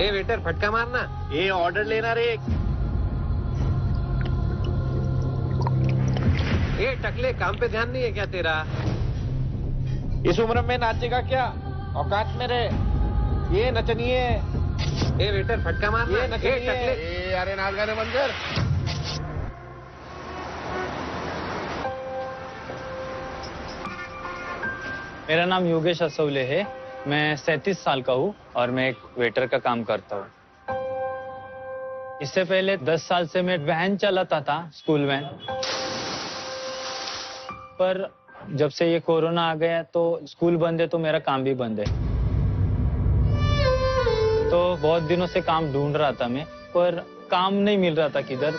ए वेटर, फटका मारना, ये ऑर्डर लेना रे। ए टकले, काम पे ध्यान नहीं है क्या तेरा? इस उम्र में नाचेगा क्या? औकात में रे। ये नचनिए। ए वेटर, फटका मारना, ये नचनिए। अरे नाच गाने बंद कर। मेरा नाम योगेश असोवले है, मैं 37 साल का हूँ और मैं एक वेटर का काम करता हूँ। इससे पहले 10 साल से मैं वैन चलाता था, स्कूल वैन। पर जब से ये कोरोना आ गया तो स्कूल बंद है, तो मेरा काम भी बंद है। तो बहुत दिनों से काम ढूंढ रहा था मैं, पर काम नहीं मिल रहा था किधर।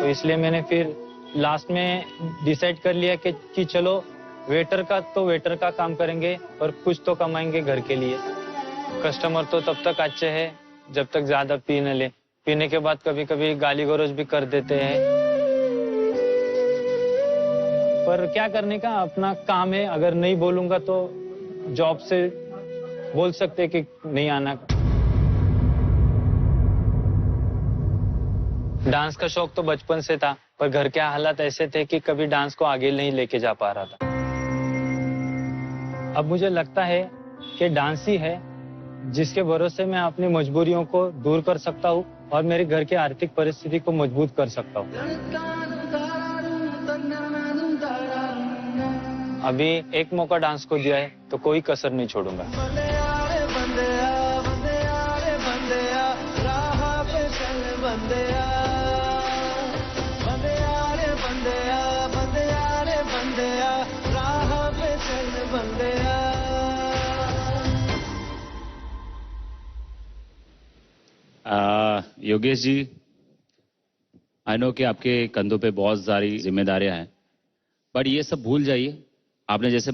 तो इसलिए मैंने फिर लास्ट में डिसाइड कर लिया कि चलो वेटर का काम करेंगे और कुछ तो कमाएंगे घर के लिए। कस्टमर तो तब तक अच्छे हैं जब तक ज्यादा पी न ले, पीने के बाद कभी कभी गाली गलौज भी कर देते हैं। पर क्या करने का, अपना काम है। अगर नहीं बोलूंगा तो जॉब से बोल सकते कि नहीं आना। डांस का शौक तो बचपन से था, पर घर के हालात ऐसे थे कि कभी डांस को आगे नहीं लेके जा पा रहा था। अब मुझे लगता है कि डांस ही है जिसके भरोसे मैं अपनी मजबूरियों को दूर कर सकता हूँ और मेरे घर की आर्थिक परिस्थिति को मजबूत कर सकता हूँ। अभी एक मौका डांस को दिया है तो कोई कसर नहीं छोड़ूंगा। योगेश जी, आई नो कि आपके कंधों पे बहुत सारी जिम्मेदारियां हैं, बट ये सब भूल जाइए। आपने जैसे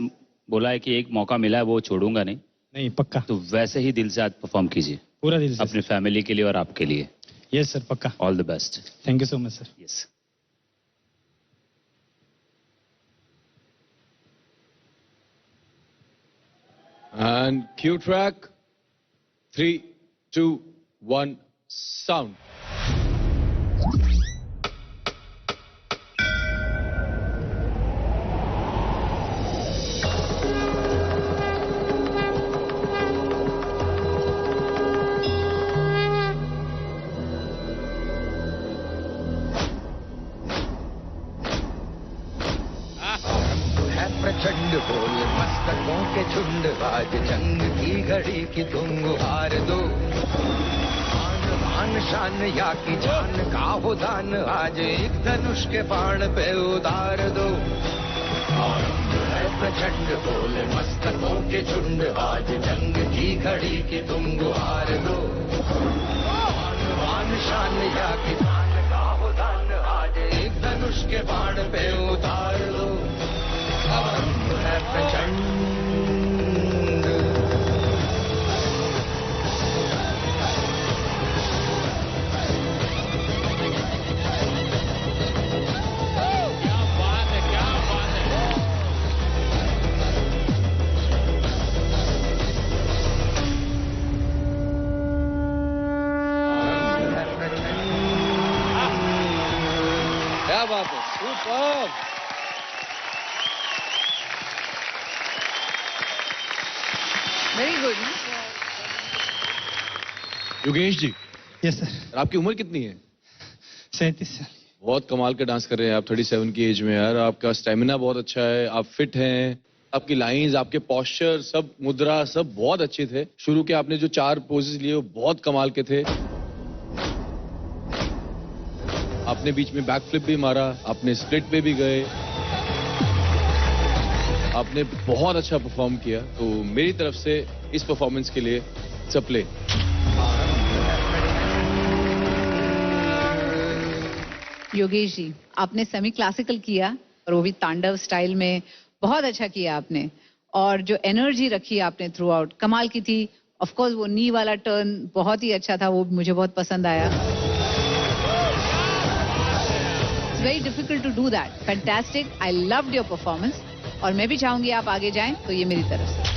बोला है कि एक मौका मिला है वो छोड़ूंगा नहीं। नहीं, पक्का। तो वैसे ही दिल से आज परफॉर्म कीजिए, पूरा दिल से, अपनी फैमिली के लिए और आपके लिए। यस सर, पक्का। All the best. Thank you so much sir. Yes. And cue track 3, 2, 1, sound. प्रचंड बोल मस्तकों के झुंड, आज जंग की घड़ी की तुम गुहार दो। मान शान या की जान का हो दान आज एक धनुष के बाण पे उतार दो। आरंभ है प्रचंड बोले मस्तकों के झुंड आज जंग की घड़ी की तुम गुहार दो। मान शान या की जान का हो दान आज एक धनुष के बाण पे उतार दो। आरंभ है प्रचंड। क्या बात है, super. Very good. Yogesh ji. Yes sir. आपकी उम्र कितनी है? 37 साल। बहुत कमाल का डांस कर रहे हैं आप 37 की एज में यार। आपका स्टेमिना बहुत अच्छा है, आप फिट हैं, आपकी लाइंस, आपके पोस्चर, सब मुद्रा सब बहुत अच्छे थे। शुरू के आपने जो 4 पोजेस लिए वो बहुत कमाल के थे। आपने बीच में बैक फ्लिप भी मारा, आपने स्प्लिट पे भी गए, आपने बहुत अच्छा परफॉर्म किया। तो मेरी तरफ से इस परफॉर्मेंस के लिए सप्ले। योगेश जी, आपने सेमी क्लासिकल किया और वो भी तांडव स्टाइल में, बहुत अच्छा किया आपने। और जो एनर्जी रखी आपने थ्रू आउट, कमाल की थी। ऑफ कोर्स वो नी वाला टर्न बहुत ही अच्छा था, वो मुझे बहुत पसंद आया। It's very difficult to do that. Fantastic, I loved your performance. और मैं भी चाहूंगी आप आगे जाएं, तो ये मेरी तरफ से।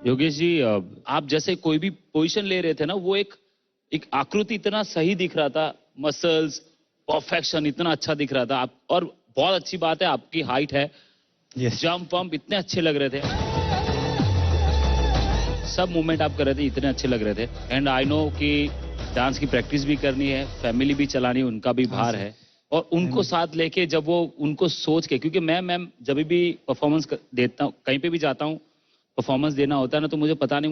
योगेश जी, आप जैसे कोई भी पोजीशन ले रहे थे ना, वो एक आकृति इतना सही दिख रहा था, मसल्स परफेक्शन इतना अच्छा दिख रहा था आप। और बहुत अच्छी बात है, आपकी हाइट है, जंप वंप इतने अच्छे लग रहे थे, सब मूवमेंट आप कर रहे थे, इतने अच्छे लग रहे थे। एंड आई नो कि डांस की प्रैक्टिस भी करनी है, फैमिली भी चलानी है, उनका भी भार है। और उनको साथ लेके जब वो उनको सोच के, क्योंकि मैं जब भी परफॉर्मेंस देता हूँ, कहीं पे भी जाता हूँ, परफॉर्मेंस देना होता है ना, तो मुझे पता नहीं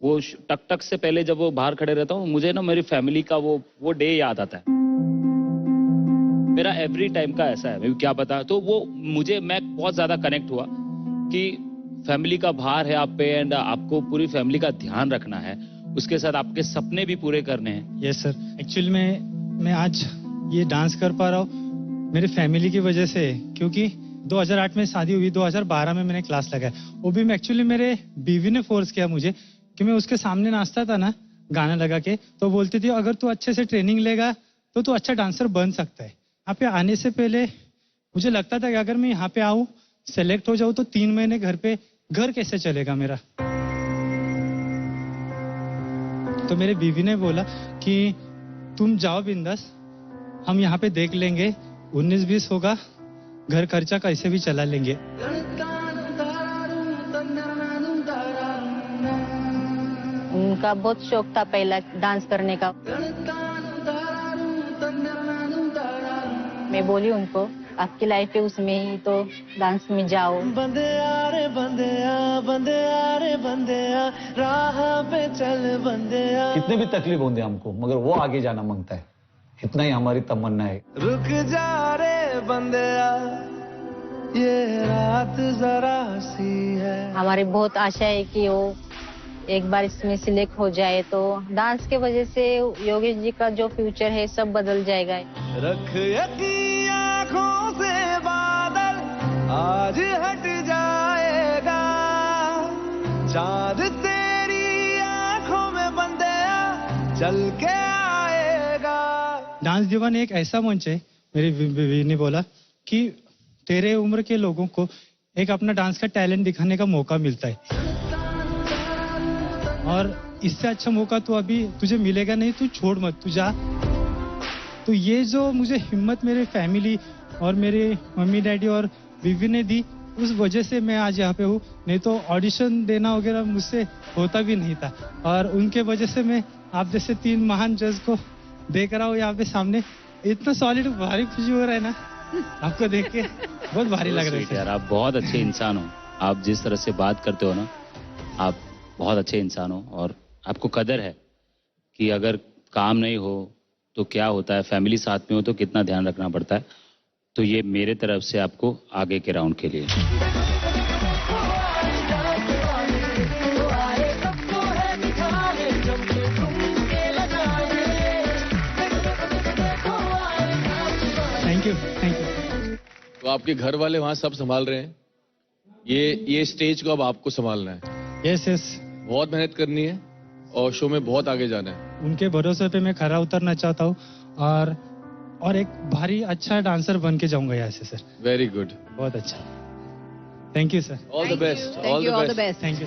वो टक टक से पहले जब वो बाहर खड़े रहता हूँ, मुझे ना मेरी फैमिली का वो डे याद आता है। मेरा एवरी टाइम का ऐसा है, क्या पता। तो वो मैं बहुत ज्यादा कनेक्ट हुआ कि फैमिली का भार है आप पे, एंड आपको पूरी फैमिली का ध्यान रखना है, उसके साथ आपके सपने भी पूरे करने हैं। Yes sir. एक्चुअली मैं आज ये डांस कर पा रहा हूँ मेरी फैमिली की वजह से, क्योंकि 2008 में शादी हुई, 2012 में मैंने क्लास लगाया। वो भी एक्चुअली मेरे बीवी ने फोर्स किया मुझे कि मैं उसके सामने नाचता था ना गाना लगा के, तो बोलती थी अगर तू अच्छे से ट्रेनिंग लेगा तो तू अच्छा डांसर बन सकता है। यहाँ पे आने से पहले मुझे लगता था कि अगर मैं यहाँ पे आऊँ, सेलेक्ट हो जाऊँ, तो 3 महीने घर कैसे चलेगा मेरा। तो मेरे बीवी ने बोला कि तुम जाओ बिंदास, हम यहाँ पे देख लेंगे, 19-20 होगा, घर खर्चा कैसे भी चला लेंगे। उनका बहुत शौक था पहला डांस करने का। मैं बोली उनको आपकी लाइफ है, उसमें ही तो डांस में जाओ। बंदे आ रे बंदे आ, बंदे आ रे बंदे आ, राह पे चल बंदे आ। कितने भी तकलीफ होंगे हमको, मगर वो आगे जाना मांगता है, इतना ही हमारी तमन्ना है। रुक जा रे बंदे आ, ये रात जरा सी है। हमारी बहुत आशा है कि वो एक बार इसमें सिलेक्ट हो जाए तो डांस के वजह से योगेश जी का जो फ्यूचर है सब बदल जाएगा। रख यकीन आँखों से बादल आज हट जाएगा, चाँद तेरी आँखों में बंदे चल के आएगा। डांस दीवाने एक ऐसा मंच है, मेरी बीवी ने बोला कि तेरे उम्र के लोगों को एक अपना डांस का टैलेंट दिखाने का मौका मिलता है, और इससे अच्छा मौका तो अभी तुझे मिलेगा नहीं, तू छोड़ मत, तू जा। तो ये जो मुझे हिम्मत मेरे फैमिली और मेरे मम्मी डैडी और बीवी ने दी, उस वजह से मैं आज यहाँ पे हूँ। नहीं तो ऑडिशन देना वगैरह मुझसे होता भी नहीं था, और उनके वजह से मैं आप जैसे 3 महान जज को देख रहा हूँ यहाँ पे सामने। इतना सॉलिड, भारी खुशी हो रहा है ना आपको देख के, बहुत भारी लग रहा है यार। आप बहुत अच्छे इंसान हो, आप जिस तरह से बात करते हो ना, आप बहुत अच्छे इंसान हो और आपको कदर है कि अगर काम नहीं हो तो क्या होता है, फैमिली साथ में हो तो कितना ध्यान रखना पड़ता है। तो ये मेरे तरफ से आपको आगे के राउंड के लिए। Thank you. तो आपके घर वाले वहाँ सब संभाल रहे हैं, ये स्टेज को अब आपको संभालना है। Yes yes. बहुत मेहनत करनी है और शो में बहुत आगे जाना है। उनके भरोसे पे मैं खरा उतरना चाहता हूँ और एक भारी अच्छा डांसर बन के जाऊंगा यहाँ से सर। वेरी गुड, बहुत अच्छा। Thank you sir. All the best. All the best. Thank you.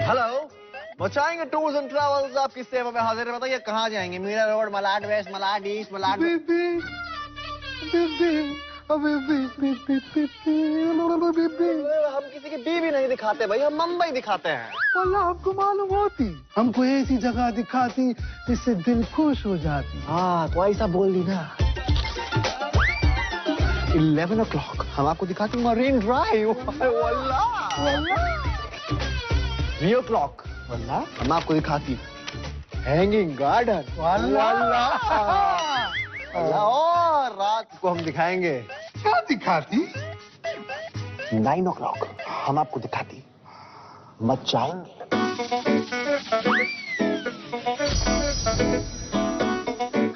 Hello, मचाएंगे टूर्स एंड ट्रैवल्स आपकी सेवा में हाजिर है। बताइए कहाँ जाएंगे? Mira road, Malad west, Malad east, Malad हम किसी की बीवी नहीं दिखाते भाई, हम मुंबई दिखाते हैं। वल्लाह आपको मालूम होती, हमको ऐसी जगह दिखाती जिससे दिल खुश हो जाती। हाँ तो ऐसा बोल दी ना। 11 o'clock हम आपको दिखाते मरीन ड्राइव। वल्लाह 3 o'clock वल्लाह हम आपको दिखाती हैंगिंग गार्डन। वल्लाह और रात को हम दिखाएंगे। क्या दिखाती? 9 o'clock हम आपको दिखाती मचाएंगे।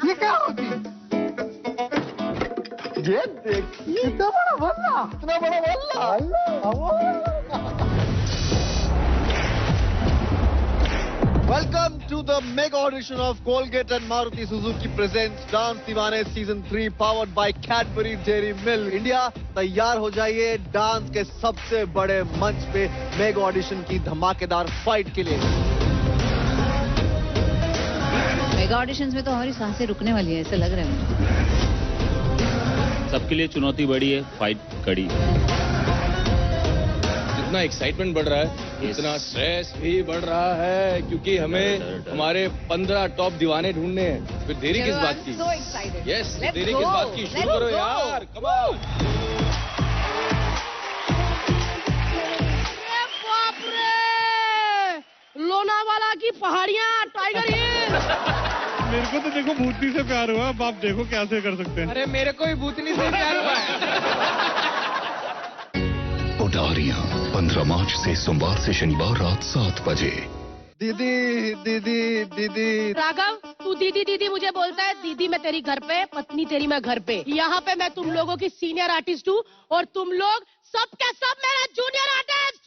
ये क्या होती? ये देखिए इतना बड़ा बल्ला, इतना बड़ा बल्ला। Welcome to the mega audition of Colgate and Maruti Suzuki presents Dance Deewane Season 3 powered by Cadbury Dairy Milk. India तैयार हो जाइए डांस के सबसे बड़े मंच पे मेगा ऑडिशन की धमाकेदार फाइट के लिए। मेगा ऑडिशंस में तो हमारी सांसें रुकने वाली है, ऐसा लग रहा है मुझे। सबके लिए चुनौती बड़ी है, फाइट कड़ी। जितना एक्साइटमेंट बढ़ रहा है इतना स्ट्रेस भी बढ़ रहा है, क्योंकि हमें हमारे 15 टॉप दीवाने ढूंढने हैं। फिर देरी किस बात की? यस, देरी किस बात की? शुरू करो यार, कम ऑन। बाप रे, लोनावाला की पहाड़ियाँ, टाइगर हिल। मेरे को तो देखो भूतनी से प्यार हुआ, अब आप देखो कैसे कर सकते हैं। अरे मेरे को ही भूतनी से प्यार हुआ है। उडारियां 15 मार्च से सोमवार से शनिवार रात 7 बजे। दीदी दीदी दीदी। राघव, तू दीदी दीदी मुझे बोलता है। दीदी मैं तेरी घर पे, पत्नी तेरी मैं घर पे। यहाँ पे मैं तुम लोगों की सीनियर आर्टिस्ट हूँ और तुम लोग सब के सब मेरा जूनियर आर्टिस्ट।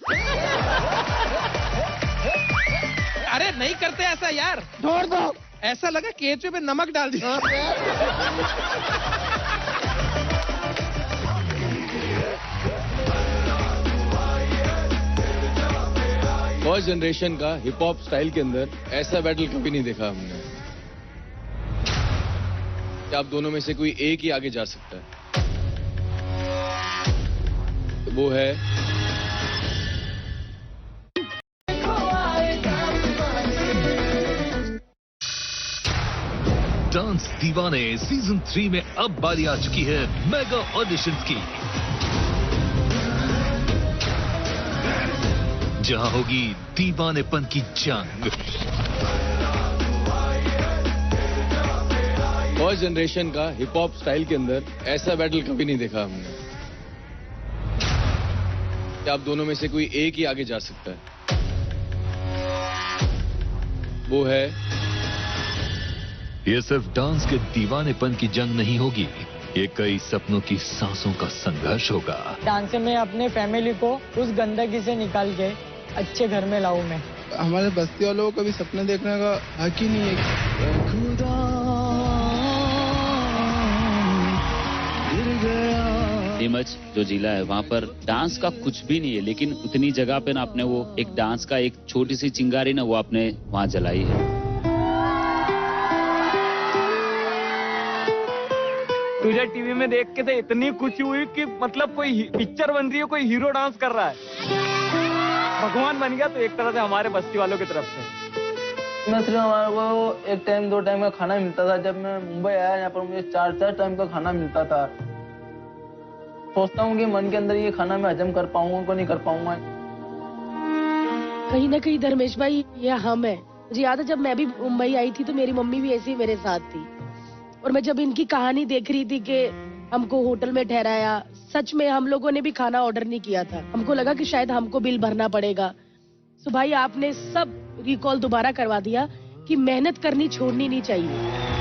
अरे नहीं करते ऐसा यार, छोड़ दो। ऐसा लगा केचुए पे नमक डाल दिया। फर्स्ट जनरेशन का हिप हॉप स्टाइल के अंदर ऐसा बैटल कभी नहीं देखा हमने। कि आप दोनों में से कोई एक ही आगे जा सकता है, तो वो है डांस दीवाने सीजन 3 में अब बारी आ चुकी है मेगा ऑडिशंस की, जहां होगी दीवानेपन की जंग। फर्स्ट जनरेशन का हिप हॉप स्टाइल के अंदर ऐसा बैटल कभी नहीं देखा हमने। कि आप दोनों में से कोई एक ही आगे जा सकता है, वो है ये सिर्फ डांस के दीवानेपन की जंग नहीं होगी, ये कई सपनों की सांसों का संघर्ष होगा। डांस में अपने फैमिली को उस गंदगी से निकाल के अच्छे घर में लाऊं मैं। हमारे बस्ती वालों को कभी सपने देखने का हक ही नहीं है। खुदा गिर गया नीमच जो जिला है वहाँ पर डांस का कुछ भी नहीं है, लेकिन उतनी जगह पे ना आपने वो एक डांस का एक छोटी सी चिंगारी ना वो आपने वहाँ जलाई है। तुझे टीवी में देख के तो इतनी खुशी हुई कि मतलब कोई पिक्चर बन रही है, कोई हीरो डांस कर रहा है, भगवान बन गया। तो एक तरह से हमारे बस्ती वालों की तरफ से मैं सिर्फ हमारे को 1 टाइम 2 टाइम का खाना मिलता था। जब मैं मुंबई आया यहाँ पर मुझे 4 टाइम का खाना मिलता था। सोचता हूँ कि मन के अंदर ये खाना मैं हजम कर पाऊंगा को नहीं कर पाऊंगा। कहीं ना कहीं धर्मेश भाई ये हम है। मुझे याद है जब मैं भी मुंबई आई थी तो मेरी मम्मी भी ऐसी मेरे साथ थी, और मैं जब इनकी कहानी देख रही थी कि हमको होटल में ठहराया, सच में हम लोगों ने भी खाना ऑर्डर नहीं किया था। हमको लगा कि शायद हमको बिल भरना पड़ेगा। तो भाई आपने सब रिकॉल दोबारा करवा दिया कि मेहनत करनी छोड़नी नहीं चाहिए।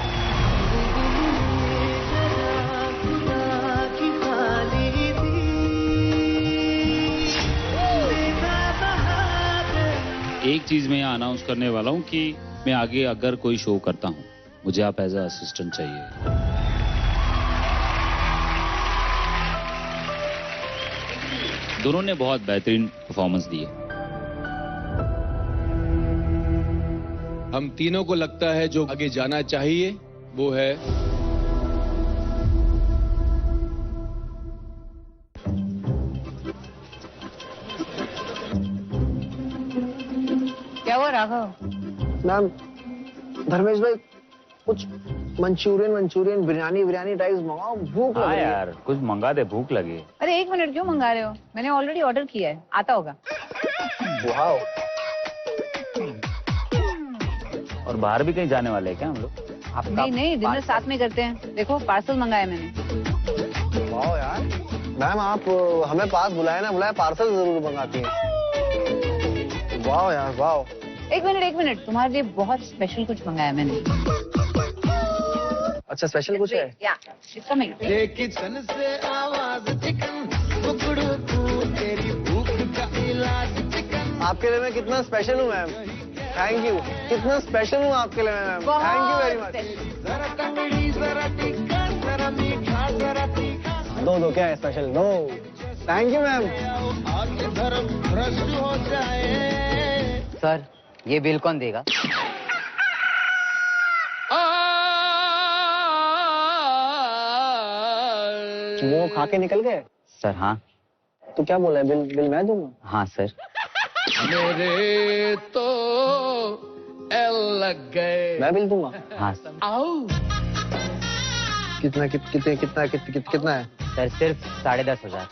एक चीज मैं यहाँ अनाउंस करने वाला हूँ कि मैं आगे अगर कोई शो करता हूँ, मुझे आप एज अ असिस्टेंट चाहिए। दोनों ने बहुत बेहतरीन परफॉर्मेंस दी है। हम तीनों को लगता है जो आगे जाना चाहिए वो है क्या हुआ राघव? मैम, धर्मेश भाई कुछ मंचूरियन बिरयानी राइस मंगाओ, भूख लग रही है। यार कुछ मंगा दे, भूख लगी। अरे 1 मिनट क्यों मंगा रहे हो? मैंने ऑलरेडी ऑर्डर किया है, आता होगा। वाओ। और बाहर भी कहीं जाने वाले हैं क्या हम लोग? नहीं, डिनर साथ में करते हैं। देखो पार्सल मंगाया मैंने। वाओ यार, मैम आप हमें पास बुलाए ना बुलाए, पार्सल जरूर मंगाती हैं। वाओ यार वाओ। एक मिनट, तुम्हारे लिए बहुत स्पेशल कुछ मंगाया मैंने। अच्छा स्पेशल कुछ है? या इट्स कमिंग। किचन से आवाज चिकन, टुकड़ू तू तेरी भूख का इलाज चिकन। आपके लिए मैं कितना स्पेशल हूँ मैम, थैंक यू। कितना स्पेशल हूँ आपके लिए ma'am, thank you very much. जरा टंगड़ी जरा टिक्का जरा मीठा जरा तीखा। दो क्या है स्पेशल? दो। Thank you ma'am. आगे धर्म भ्रष्ट हो जाए। सर ये बिल कौन देगा? वो खा के निकल गए? सर हाँ। तो क्या बोला है, बिल मैं दूंगा? हाँ सर। मेरे तो एल लग गए। मैं बिल दूंगा? हाँ। कितना है? सर सिर्फ 10,500।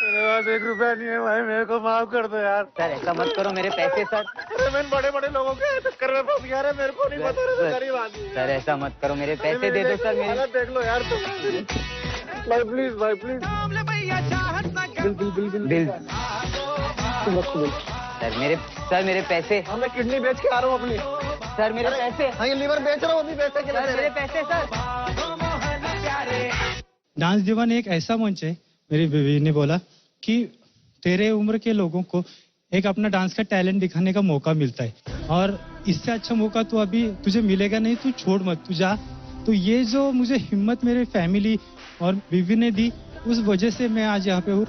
मेरे पास 1 रुपया नहीं है भाई, मेरे को माफ कर दो यार। सर ऐसा मत करो, मेरे पैसे सर। अरे मैं बड़े लोगों के चक्कर में फंस गया, मेरे को नहीं पता रहा, गरीब आदमी। सर ऐसा मत करो, मेरे पैसे दे दो सर। मेरे देख लो यार तुम। भाई प्लीज बिल सर मेरे पैसे। मैं किडनी बेच के आ रहा हूँ अपनी। सर मेरे पैसे। हाँ ये लीवर बेच रहा हूँ अभी, पैसे के मेरे पैसे सर। डांस दीवाने एक ऐसा मंच है, मेरी बीवी ने बोला कि तेरे उम्र के लोगों को एक अपना डांस का टैलेंट दिखाने का मौका मिलता है, और इससे अच्छा मौका तो अभी तुझे मिलेगा नहीं, तू छोड़ मत, तू जा। तो ये जो मुझे हिम्मत मेरे फैमिली और बीवी ने दी, उस वजह से मैं आज यहाँ पे हूँ।